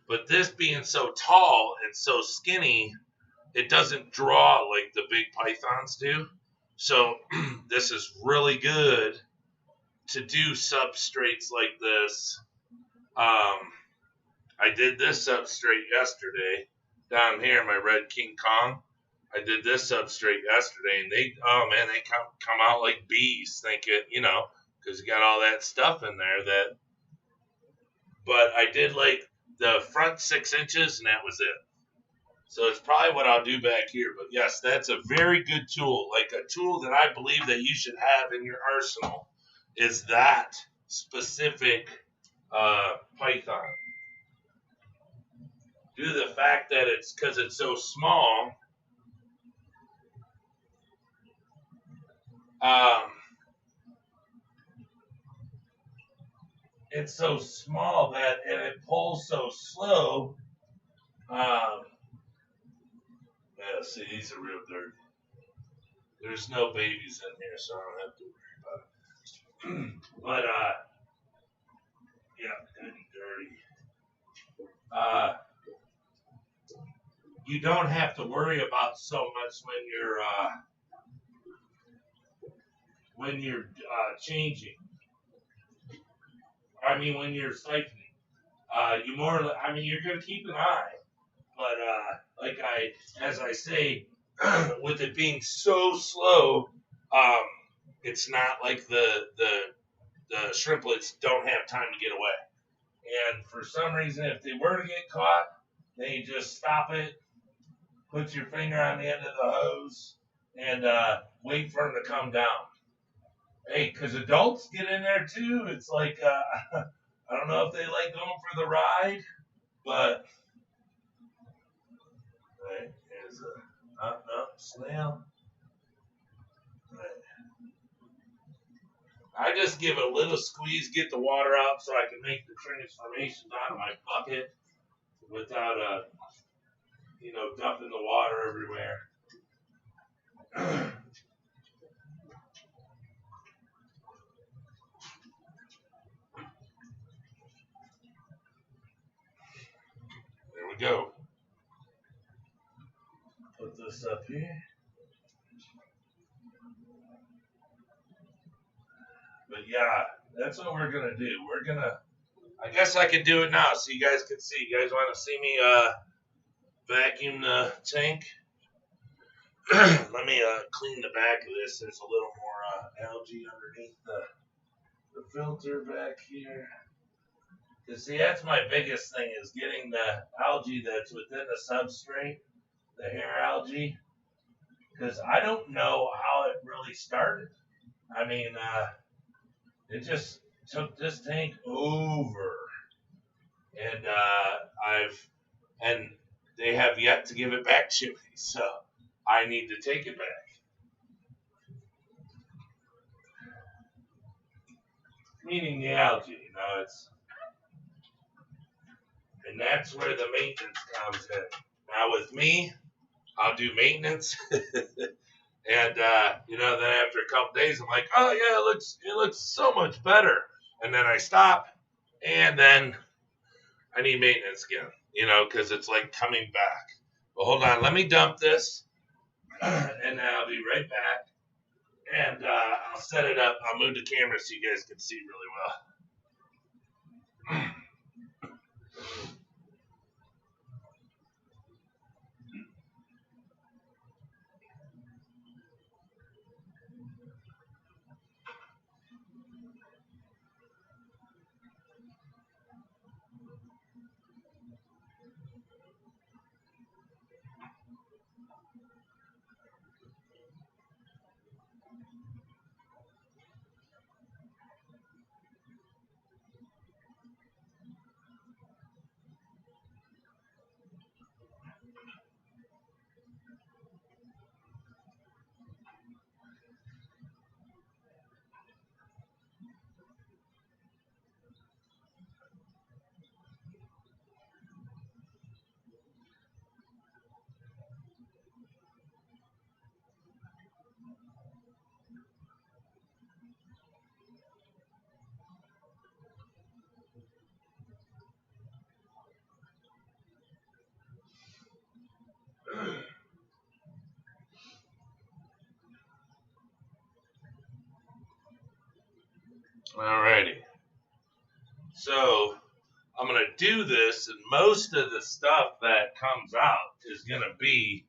But this being so tall and so skinny, it doesn't draw like the big pythons do. So this is really good to do substrates like this. I did this substrate yesterday down here, my Red King Kong. I did this substrate yesterday, and they come out like bees, thinking, because you got all that stuff in there but I did like the front 6 inches, and that was it. So it's probably what I'll do back here. But yes, that's a very good tool. Like a tool that I believe that you should have in your arsenal is that specific python. Due to the fact that because it's so small, it's so small and it pulls so slow. Yeah, see, these are real dirty. There's no babies in here, so I don't have to worry about it. But, yeah, good and dirty. You don't have to worry about so much when you're changing. I mean, when you're siphoning. You're going to keep an eye. But as I say, with it being so slow, it's not like the shrimplets don't have time to get away. And for some reason, if they were to get caught, then you just stop it, put your finger on the end of the hose, and wait for them to come down. Hey, because adults get in there too. It's like, I don't know if they like going for the ride, but right, here's a snail. Right. I just give it a little squeeze, get the water out so I can make the transformations out of my bucket without, dumping the water everywhere. There we go. Put this up here. But yeah, that's what we're going to do. I guess I could do it now so you guys can see. You guys want to see me vacuum the tank? Let me clean the back of this. There's a little more algae underneath the filter back here. Because see, that's my biggest thing, is getting the algae that's within the substrate, the hair algae. Because I don't know how it really started. I mean, it just took this tank over. And they have yet to give it back to me, so I need to take it back. Meaning the algae, And that's where the maintenance comes in. Now with me, I'll do maintenance. And, then after a couple days, I'm like, oh, yeah, it looks so much better. And then I stop, and then I need maintenance again, because it's like coming back. But hold on, let me dump this, and then I'll be right back. And I'll set it up. I'll move the camera so you guys can see really well. Alrighty. So I'm going to do this, and most of the stuff that comes out is going to be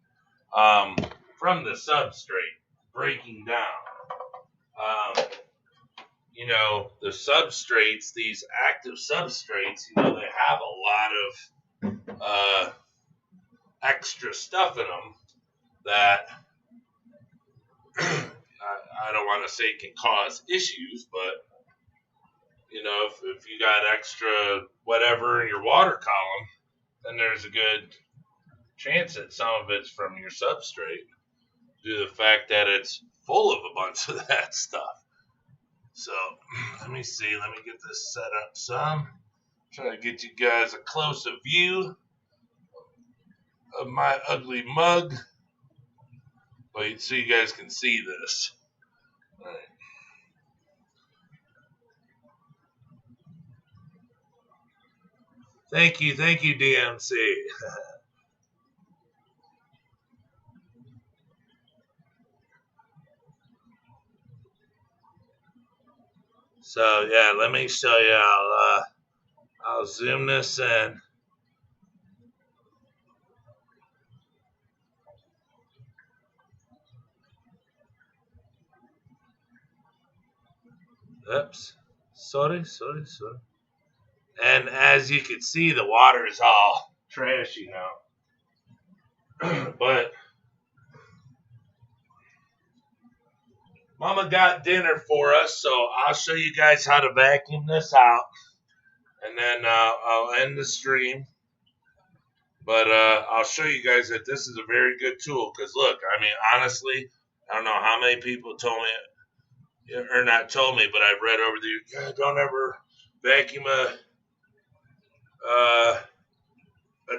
from the substrate, breaking down. The substrates, these active substrates, they have a lot of extra stuff in them that I don't want to say can cause issues, but if you got extra whatever in your water column, then there's a good chance that some of it's from your substrate due to the fact that it's full of a bunch of that stuff. So let me see. Let me get this set up some. Try to get you guys a closer view of my ugly mug. But so you guys can see this. All right. Thank you, DMC. So yeah, let me show you. I'll zoom this in. Oops. Sorry. And as you can see, the water is all trashy now. But Mama got dinner for us, so I'll show you guys how to vacuum this out. And then I'll end the stream. But I'll show you guys that this is a very good tool. Because look, honestly, I don't know how many people told me, or not told me, but I've read over the, don't ever vacuum a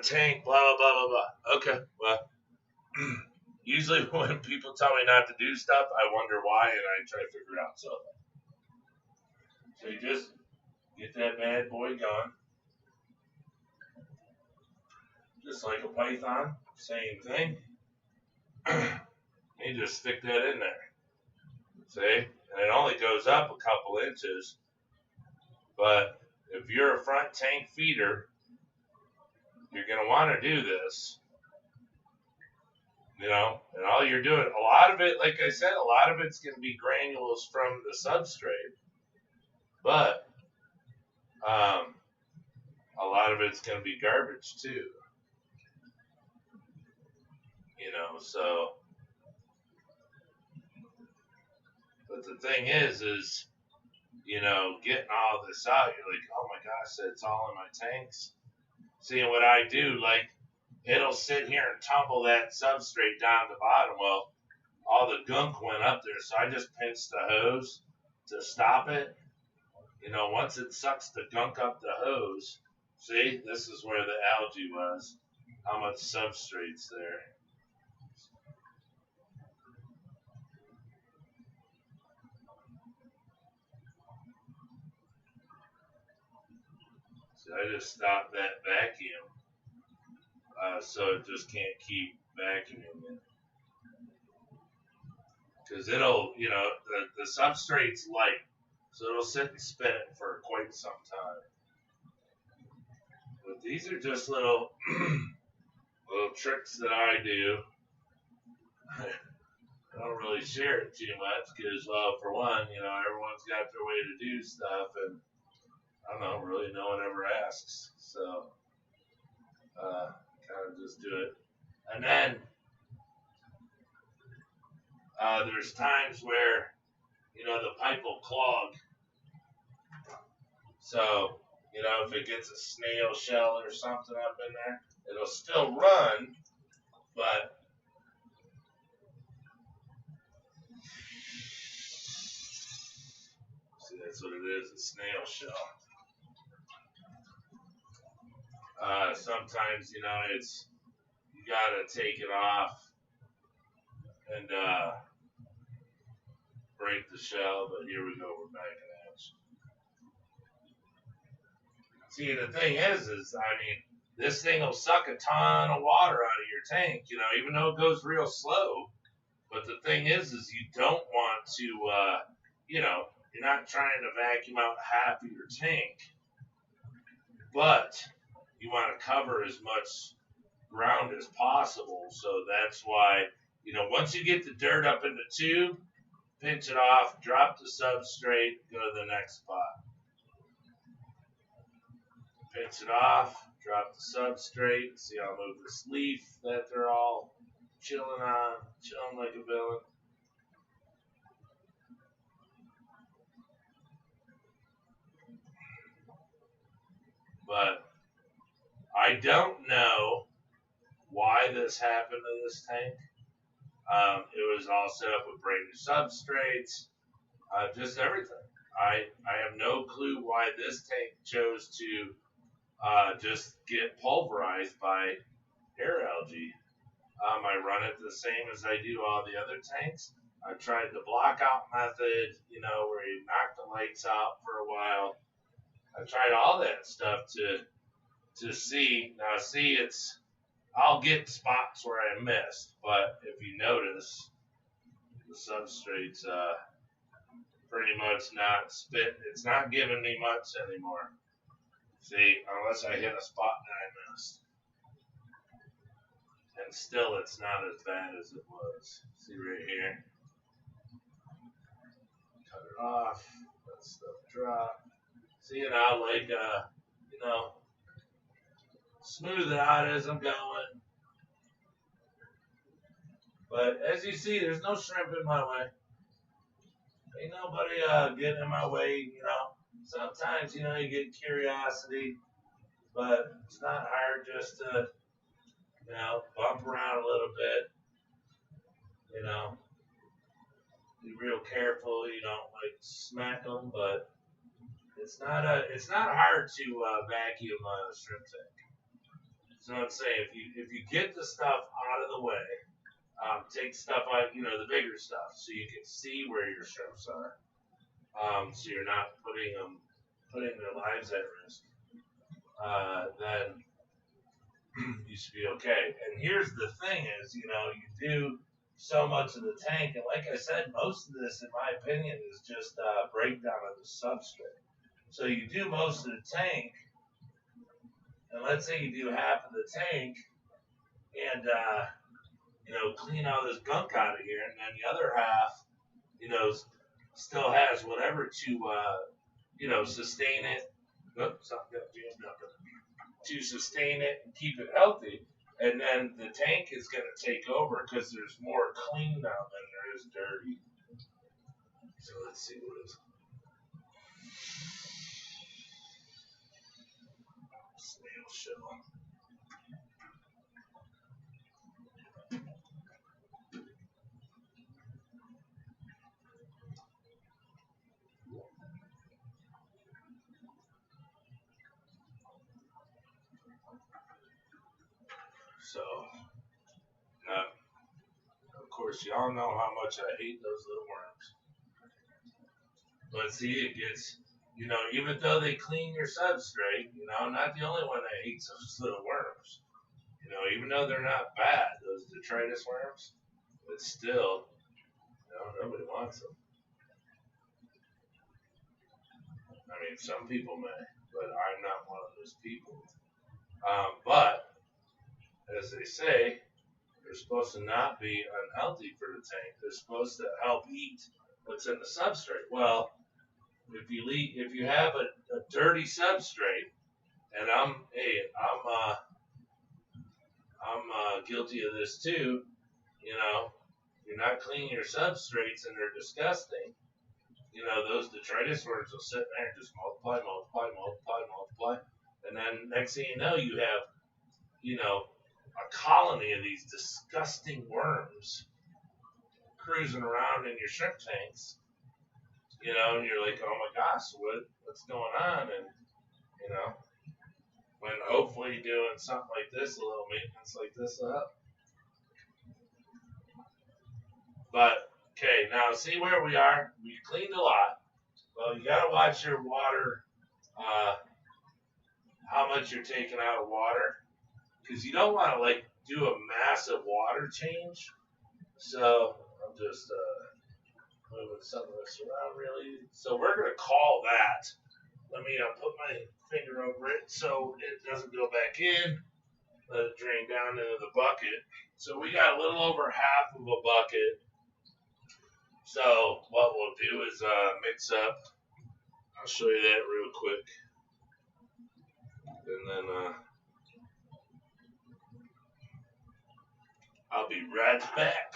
tank, blah, blah, blah, blah, blah. Okay, well, usually when people tell me not to do stuff, I wonder why, and I try to figure it out. So you just get that bad boy going. Just like a python, same thing. You just stick that in there. See? And it only goes up a couple inches. But if you're a front tank feeder, you're going to want to do this. And all you're doing, a lot of it, like I said, a lot of it's going to be granules from the substrate. But a lot of it's going to be garbage too. So, but the thing is, getting all this out, you're like, oh my gosh, it's all in my tanks. Seeing what I do, like, it'll sit here and tumble that substrate down to the bottom. Well, all the gunk went up there, so I just pinched the hose to stop it. Once it sucks the gunk up the hose, See, this is where the algae was. How much substrate's there? See, I just stopped that vacuum, so it just can't keep vacuuming it. Because it'll, you know, the substrate's light, so it'll sit and spin it for quite some time. But these are just little tricks that I do. I don't really share it too much because, well, for one, you know, everyone's got their way to do stuff, and I don't know, really no one ever asks. So, kind of just do it. And then, there's times where, you know, the pipe will clog. So, you know, if it gets a snail shell or something up in there, it'll still run, but see, that's what it is, a snail shell. Sometimes, you know, it's, you gotta take it off and break the shell, but here we go, we're back in action. See, the thing is, I mean, this thing will suck a ton of water out of your tank, you know, even though it goes real slow. But the thing is you don't want to, you know, you're not trying to vacuum out half of your tank, but you want to cover as much ground as possible. So that's why, you know, once you get the dirt up in the tube, pinch it off, drop the substrate, go to the next spot. Pinch it off, drop the substrate. See, I'll move this leaf that they're all chilling on, chilling like a villain. But I don't know why this happened to this tank. It was all set up with brand new substrates, just everything. I have no clue why this tank chose to just get pulverized by air algae. I run it the same as I do all the other tanks. I tried the block out method, you know, where you knock the lights out for a while. I tried all that stuff to see. Now, see, I'll get spots where I missed, but if you notice, the substrate's pretty much not spit. It's not giving me much anymore. See, unless I hit a spot that I missed. And still, it's not as bad as it was. See right here. Cut it off. Let stuff drop. See it out like, you know, smooth it out as I'm going. But as you see, there's no shrimp in my way. Ain't nobody getting in my way, you know. Sometimes, you know, you get curiosity, but it's not hard just to, you know, bump around a little bit, you know. Be real careful, you don't like smack them, but it's not hard to vacuum a shrimp tank. So I'm saying if you get the stuff out of the way, take stuff out, you know, the bigger stuff, so you can see where your shrimps are. So you're not putting their lives at risk. Then you should be okay. And here's the thing: is, you know, you do so much of the tank, and like I said, most of this, in my opinion, is just breakdown of the substrate. So you do most of the tank, and let's say you do half of the tank, and you know, clean all this gunk out of here, and then the other half, you know, still has whatever to, you know, sustain it. Oops, something got jammed up. To sustain it and keep it healthy, and then the tank is going to take over because there's more clean now than there is dirty. So let's see what is snail shell. course, y'all know how much I hate those little worms. But see, it gets, you know, even though they clean your substrate, you know, I'm not the only one that hates those little worms. You know, even though they're not bad, those detritus worms, but still, you know, nobody wants them. I mean, some people may, but I'm not one of those people. But, as they say, they're supposed to not be unhealthy for the tank. They're supposed to help eat what's in the substrate. Well, if you have a dirty substrate, and I'm guilty of this too, you know, you're not cleaning your substrates and they're disgusting. You know, those detritus worms will sit there and just multiply, and then next thing you know, you have, you know, a colony of these disgusting worms cruising around in your shrimp tanks. You know, and you're like, oh my gosh, what's going on? And, you know, when hopefully doing something like this, a little maintenance like this up. But, okay, now see where we are. We cleaned a lot. Well, you got to watch your water, how much you're taking out of water. Because you don't want to, like, do a massive water change. So, I'm just moving some of this around, really. So, we're going to call that. Let me put my finger over it so it doesn't go back in. Let it drain down into the bucket. So, we got a little over half of a bucket. So, what we'll do is mix up. I'll show you that real quick. And then I'll be right back.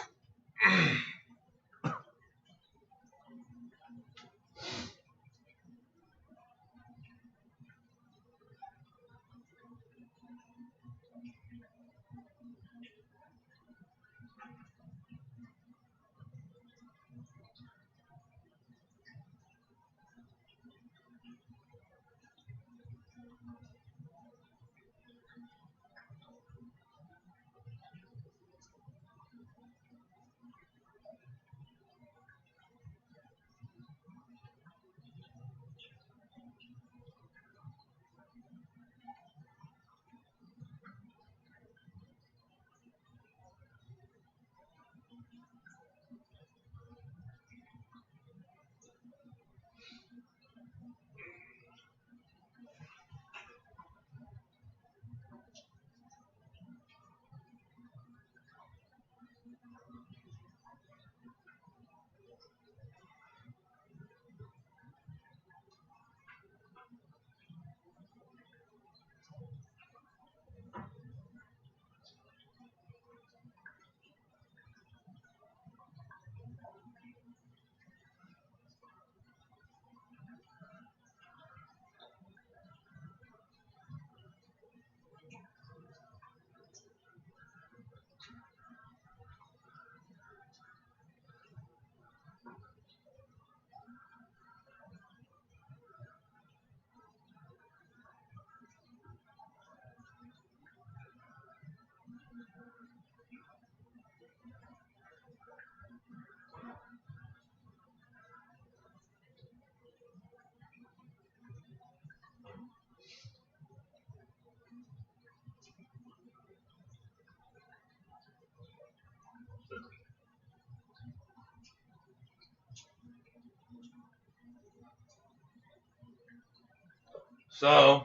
So,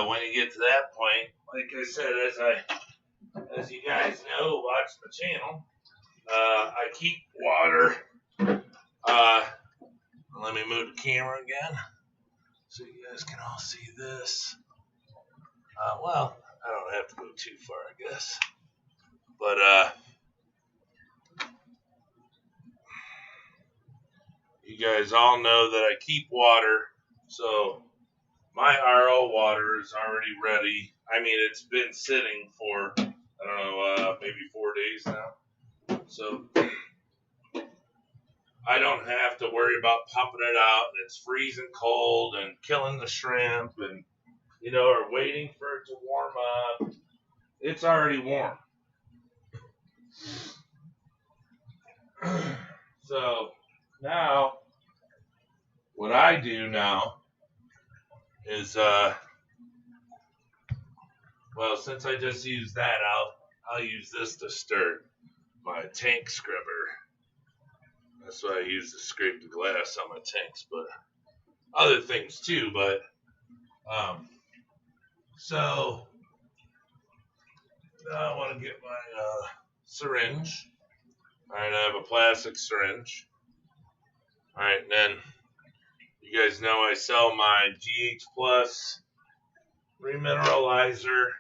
when you get to that point, like I said, as you guys know, watch the channel, I keep water. Let me move the camera again so you guys can all see this. Well, I don't have to go too far, I guess. But, you guys all know that I keep water, so my RO water is already ready. I mean, it's been sitting for, I don't know, maybe 4 days now. So I don't have to worry about pumping it out. And it's freezing cold and killing the shrimp and, you know, or waiting for it to warm up. It's already warm. So now, what I do now is, well, since I just used that, I'll use this to stir my tank scrubber. That's what I use to scrape the glass on my tanks, but other things too. But so now I want to get my syringe. All right, I have a plastic syringe. All right, and then you guys know I sell my GH Plus remineralizer.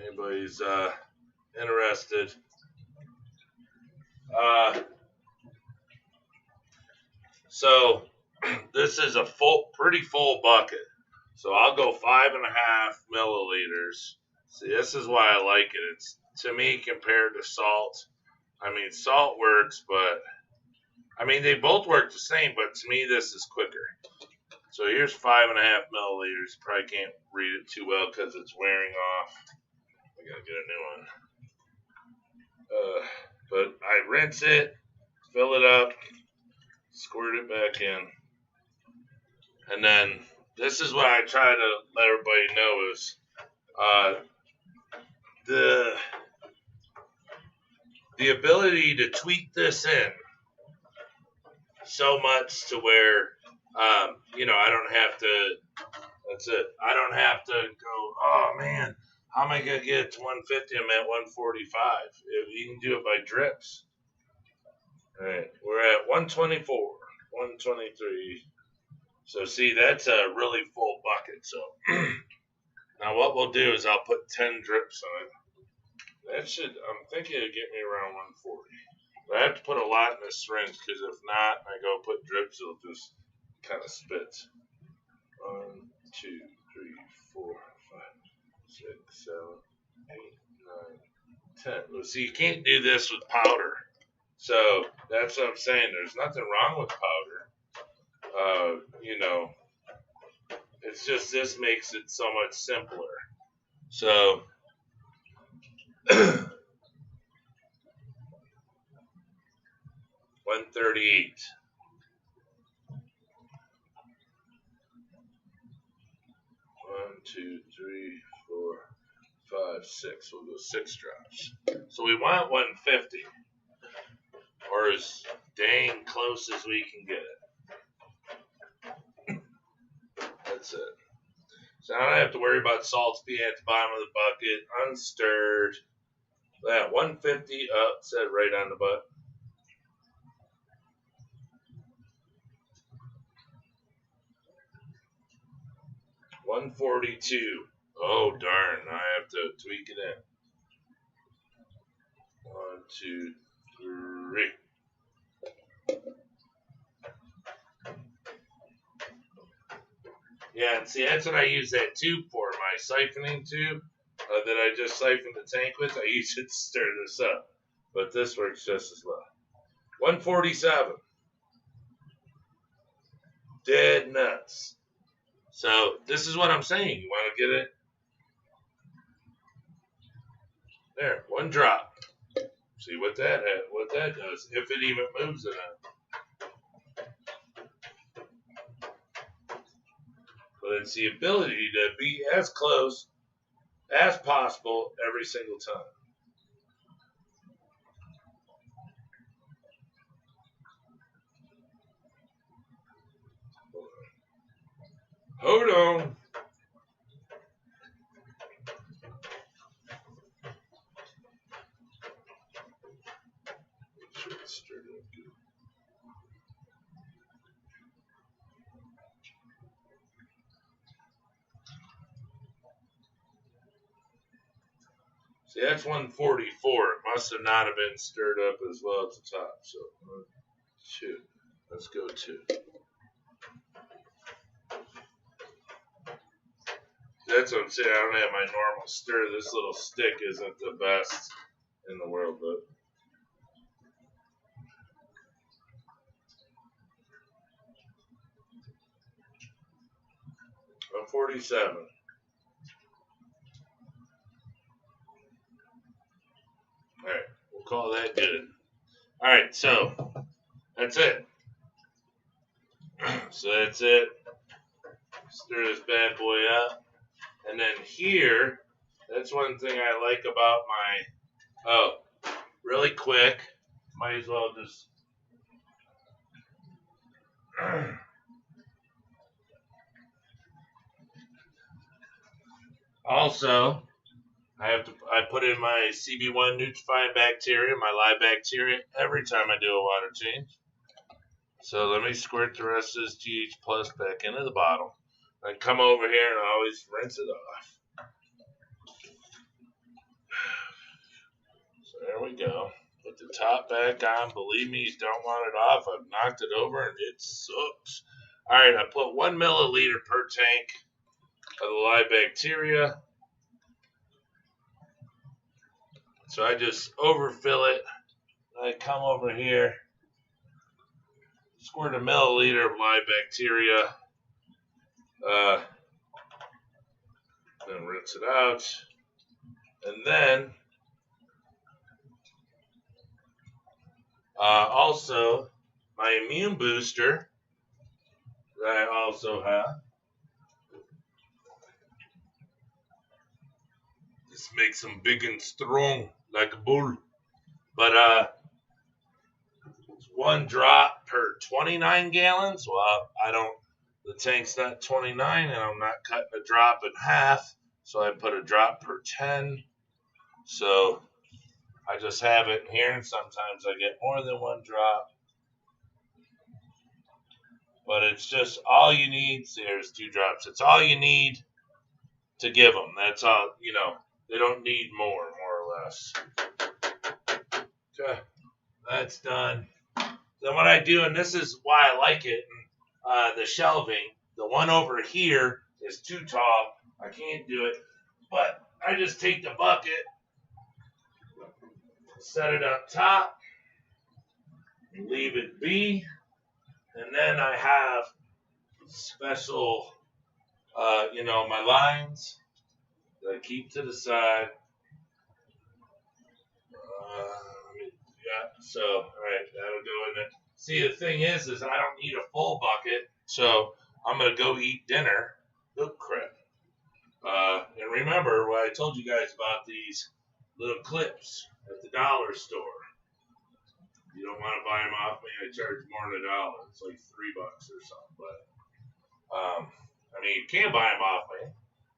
Anybody's interested? So this is a pretty full bucket. So I'll go 5.5 milliliters. See, this is why I like it. It's, to me, compared to salt. I mean, salt works, but I mean, they both work the same, but to me, this is quicker. So here's 5.5 milliliters. Probably can't read it too well because it's wearing off. I gotta get a new one. But I rinse it, fill it up, squirt it back in, and then this is what I try to let everybody know is the ability to tweak this in so much to where you know, I don't have to. That's it. I don't have to go, oh man, how am I gonna get it to 150? I'm at 145. You can do it by drips. All right, we're at 124, 123. So see, that's a really full bucket. So now what we'll do is I'll put 10 drips on it. That should, I'm thinking it'll get me around 140. But I have to put a lot in this syringe because if not, I go put drips, it'll just kind of spit. 1, 2, 3, 4, 5, 6, 7, 8, 9, 10. Well, see, you can't do this with powder. So that's what I'm saying. There's nothing wrong with powder. You know, it's just this makes it so much simpler. So 138. 1, 2, 3, 4, 5, 6. We'll go 6 drops. So we want 150, or as dang close as we can get it. That's it. So I don't have to worry about salts being at the bottom of the bucket, unstirred. That 150 up, set right on the butt. $142. Oh darn! I have to tweak it in. 1, 2, 3. Yeah, and see, that's what I use that tube for. My siphoning tube that I just siphoned the tank with, I use it to stir this up. But this works just as well. 147. Dead nuts. So this is what I'm saying. You want to get it? There, 1 drop. See what that does, if it even moves it up. But it's the ability to be as close as possible every single time. Hold on. Make sure it's stirred up good. See, that's 144. It must have not have been stirred up as well at the top. So 1, 2. Let's go 2. That's what I'm saying. I don't have my normal stir. This little stick isn't the best in the world, but I'm 47. All right, we'll call that good. All right, so that's it. So that's it. Stir this bad boy up. And then here, that's one thing I like about my, oh, really quick, might as well just, also, I put in my CB1 Nutrifying Bacteria, my live bacteria, every time I do a water change. So let me squirt the rest of this GH Plus back into the bottle. Then come over here and I always rinse it off. So there we go. Put the top back on. Believe me, you don't want it off. I've knocked it over and it sucks. All right, I put 1 milliliter per tank of the live bacteria. So I just overfill it. I come over here, squirt a milliliter of live bacteria, then rinse it out, and then also my immune booster that I also have. This makes them big and strong like a bull. But it's 1 drop per 29 gallons. Well, the tank's not 29 and I'm not cutting a drop in half. So I put a drop per 10. So I just have it here and sometimes I get more than 1 drop. But it's just all you need. See, there's 2 drops. It's all you need to give them. That's all, they don't need more or less. Okay, that's done. Then what I do, and this is why I like it, the shelving, the one over here is too tall. I can't do it. But I just take the bucket, set it up top, leave it be, and then I have special, my lines that I keep to the side. So, all right, that'll go in there. See, the thing is I don't need a full bucket, so I'm going to go eat dinner. Oh, crap. And remember what I told you guys about these little clips at the dollar store. You don't want to buy them off me. I charge more than $1. It's like $3 or something. But, you can buy them off me,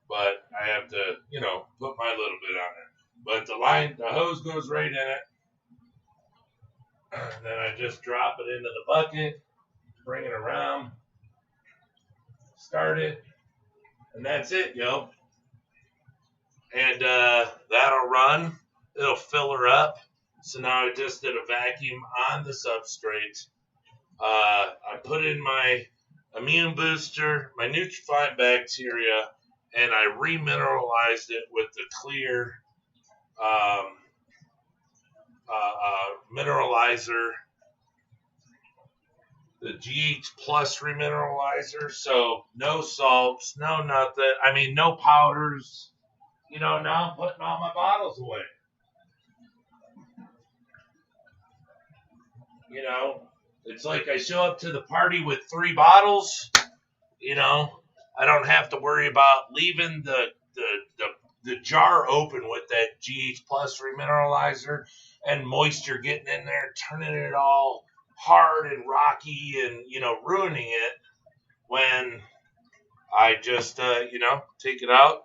but I have to, put my little bit on there. But the hose goes right in it. And then I just drop it into the bucket, bring it around, start it, and that's it, yo. And that'll run. It'll fill her up. So now I just did a vacuum on the substrate. I put in my immune booster, my Nutrifying Bacteria, and I remineralized it with the clear mineralizer, the GH Plus remineralizer. So no salts, no nothing. No powders. Now I'm putting all my bottles away. It's like I show up to the party with 3 bottles. I don't have to worry about leaving the jar open with that GH Plus remineralizer and moisture getting in there, turning it all hard and rocky and, ruining it when I just, take it out.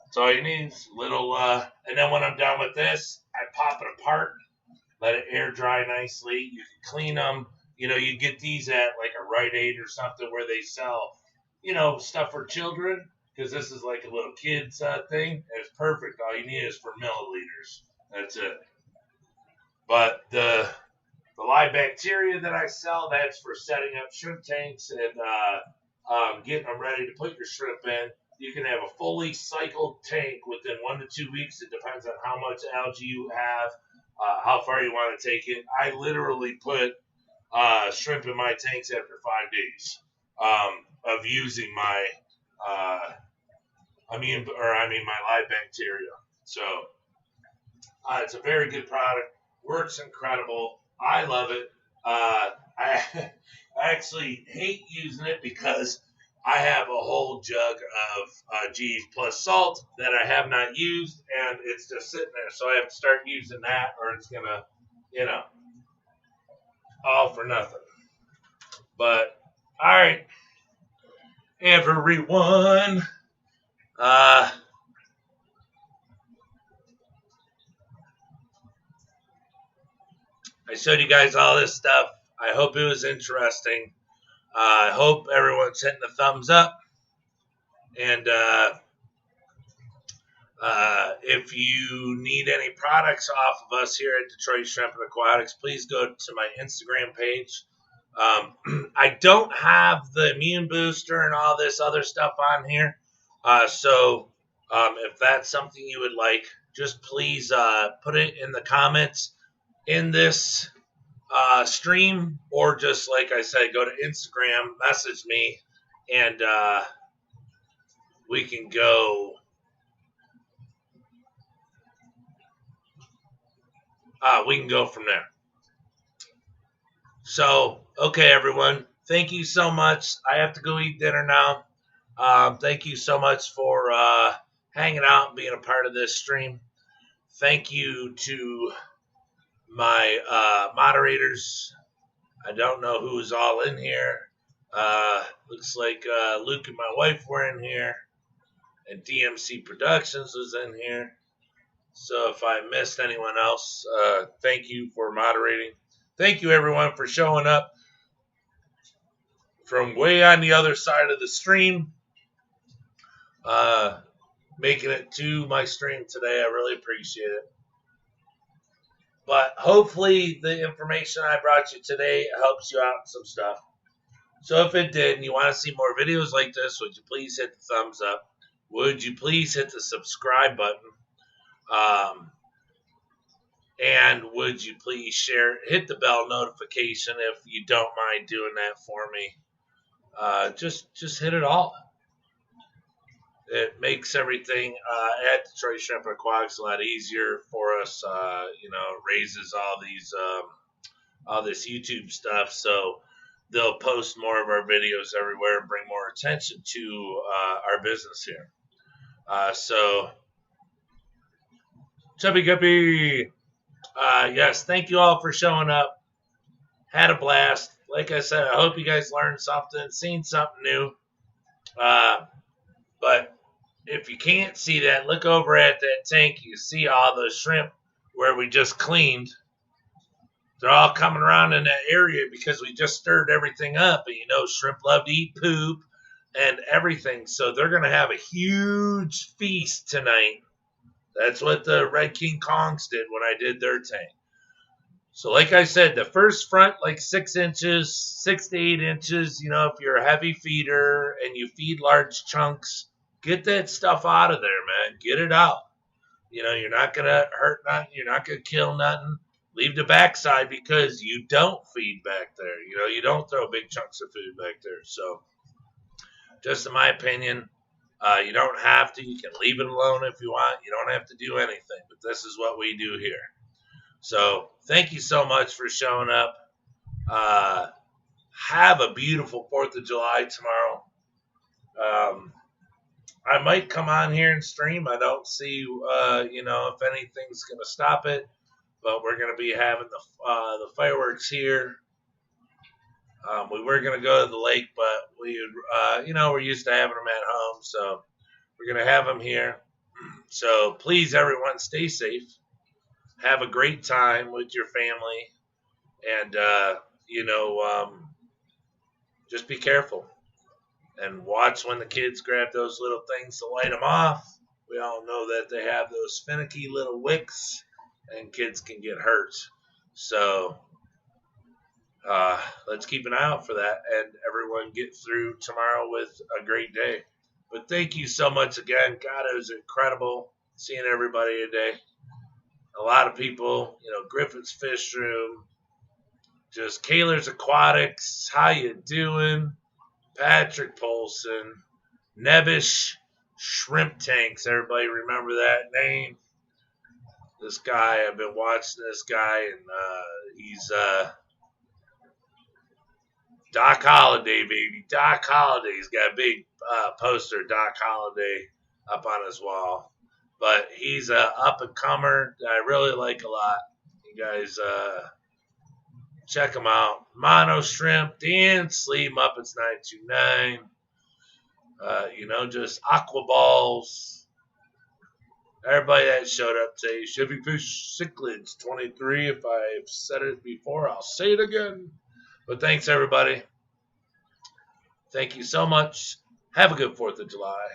That's all you need. And then when I'm done with this, I pop it apart, let it air dry nicely. You can clean them. You get these at like a Rite Aid or something where they sell, stuff for children. Because this is like a little kid's thing. And it's perfect. All you need is for milliliters. That's it. But the live bacteria that I sell, that's for setting up shrimp tanks and getting them ready to put your shrimp in. You can have a fully cycled tank within 1 to 2 weeks. It depends on how much algae you have, how far you want to take it. I literally put shrimp in my tanks after 5 days of using my my live bacteria. So it's a very good product. Works incredible. I love it. I actually hate using it because I have a whole jug of G's plus salt that I have not used, and it's just sitting there. So I have to start using that, or it's gonna, you know, all for nothing. But all right, everyone. Uh, I showed you guys all this stuff. I hope it was interesting. I hope everyone's hitting the thumbs up. And if you need any products off of us here at Detroit Shrimp and Aquatics, please go to my Instagram page. I don't have the immune booster and all this other stuff on here. So if that's something you would like, just please put it in the comments in this stream, or just like I said, go to Instagram, message me, and we can go. We can go from there. So, okay, everyone. Thank you so much. I have to go eat dinner now. Thank you so much for hanging out and being a part of this stream. Thank you to my moderators. I don't know who's all in here. Looks like Luke and my wife were in here, and DMC Productions was in here. So if I missed anyone else, thank you for moderating. Thank you, everyone, for showing up from way on the other side of the stream, making it to my stream today. I really appreciate it. But hopefully the information I brought you today helps you out in some stuff. So if it did and you want to see more videos like this, would you please hit the thumbs up? Would you please hit the subscribe button? And would you please hit the bell notification if you don't mind doing that for me. Just hit it all. It makes everything at Detroit Shrimp and Aquatics a lot easier for us. Raises all this YouTube stuff, so they'll post more of our videos everywhere and bring more attention to our business here. So, Chubby Guppy, yes, thank you all for showing up. Had a blast. Like I said, I hope you guys learned something, seen something new. But if you can't see that, look over at that tank. You see all the shrimp where we just cleaned. They're all coming around in that area because we just stirred everything up. And shrimp love to eat poop and everything. So they're going to have a huge feast tonight. That's what the Red King Kongs did when I did their tank. So like I said, the first front, like 6 inches, 6 to 8 inches, if you're a heavy feeder and you feed large chunks, get that stuff out of there, man. Get it out. You're not going to hurt nothing. You're not going to kill nothing. Leave the backside because you don't feed back there. You don't throw big chunks of food back there. So just in my opinion, you don't have to. You can leave it alone if you want. You don't have to do anything. But this is what we do here. So thank you so much for showing up. Have a beautiful 4th of July tomorrow. I might come on here and stream. I don't see, if anything's going to stop it. But we're going to be having the fireworks here. We were going to go to the lake, but we're used to having them at home. So we're going to have them here. So please, everyone, stay safe. Have a great time with your family. And, just be careful. And watch when the kids grab those little things to light them off. We all know that they have those finicky little wicks, and kids can get hurt. So let's keep an eye out for that, and everyone get through tomorrow with a great day. But thank you so much again. God, it was incredible seeing everybody today. A lot of people, Griffith's Fish Room, just Kaler's Aquatics, how you doing? Patrick Polson, Nebish Shrimp Tanks. Everybody remember that name? This guy, I've been watching this guy, and he's Doc Holliday, baby. Doc Holliday. He's got a big poster, Doc Holliday, up on his wall. But he's a up and comer that I really like a lot. You guys check him out. Mono Shrimp Dance. Leave him up. It's 929. Just aqua balls. Everybody that showed up today. Chevy Fish Cichlids 23. If I've said it before, I'll say it again. But thanks, everybody. Thank you so much. Have a good 4th of July.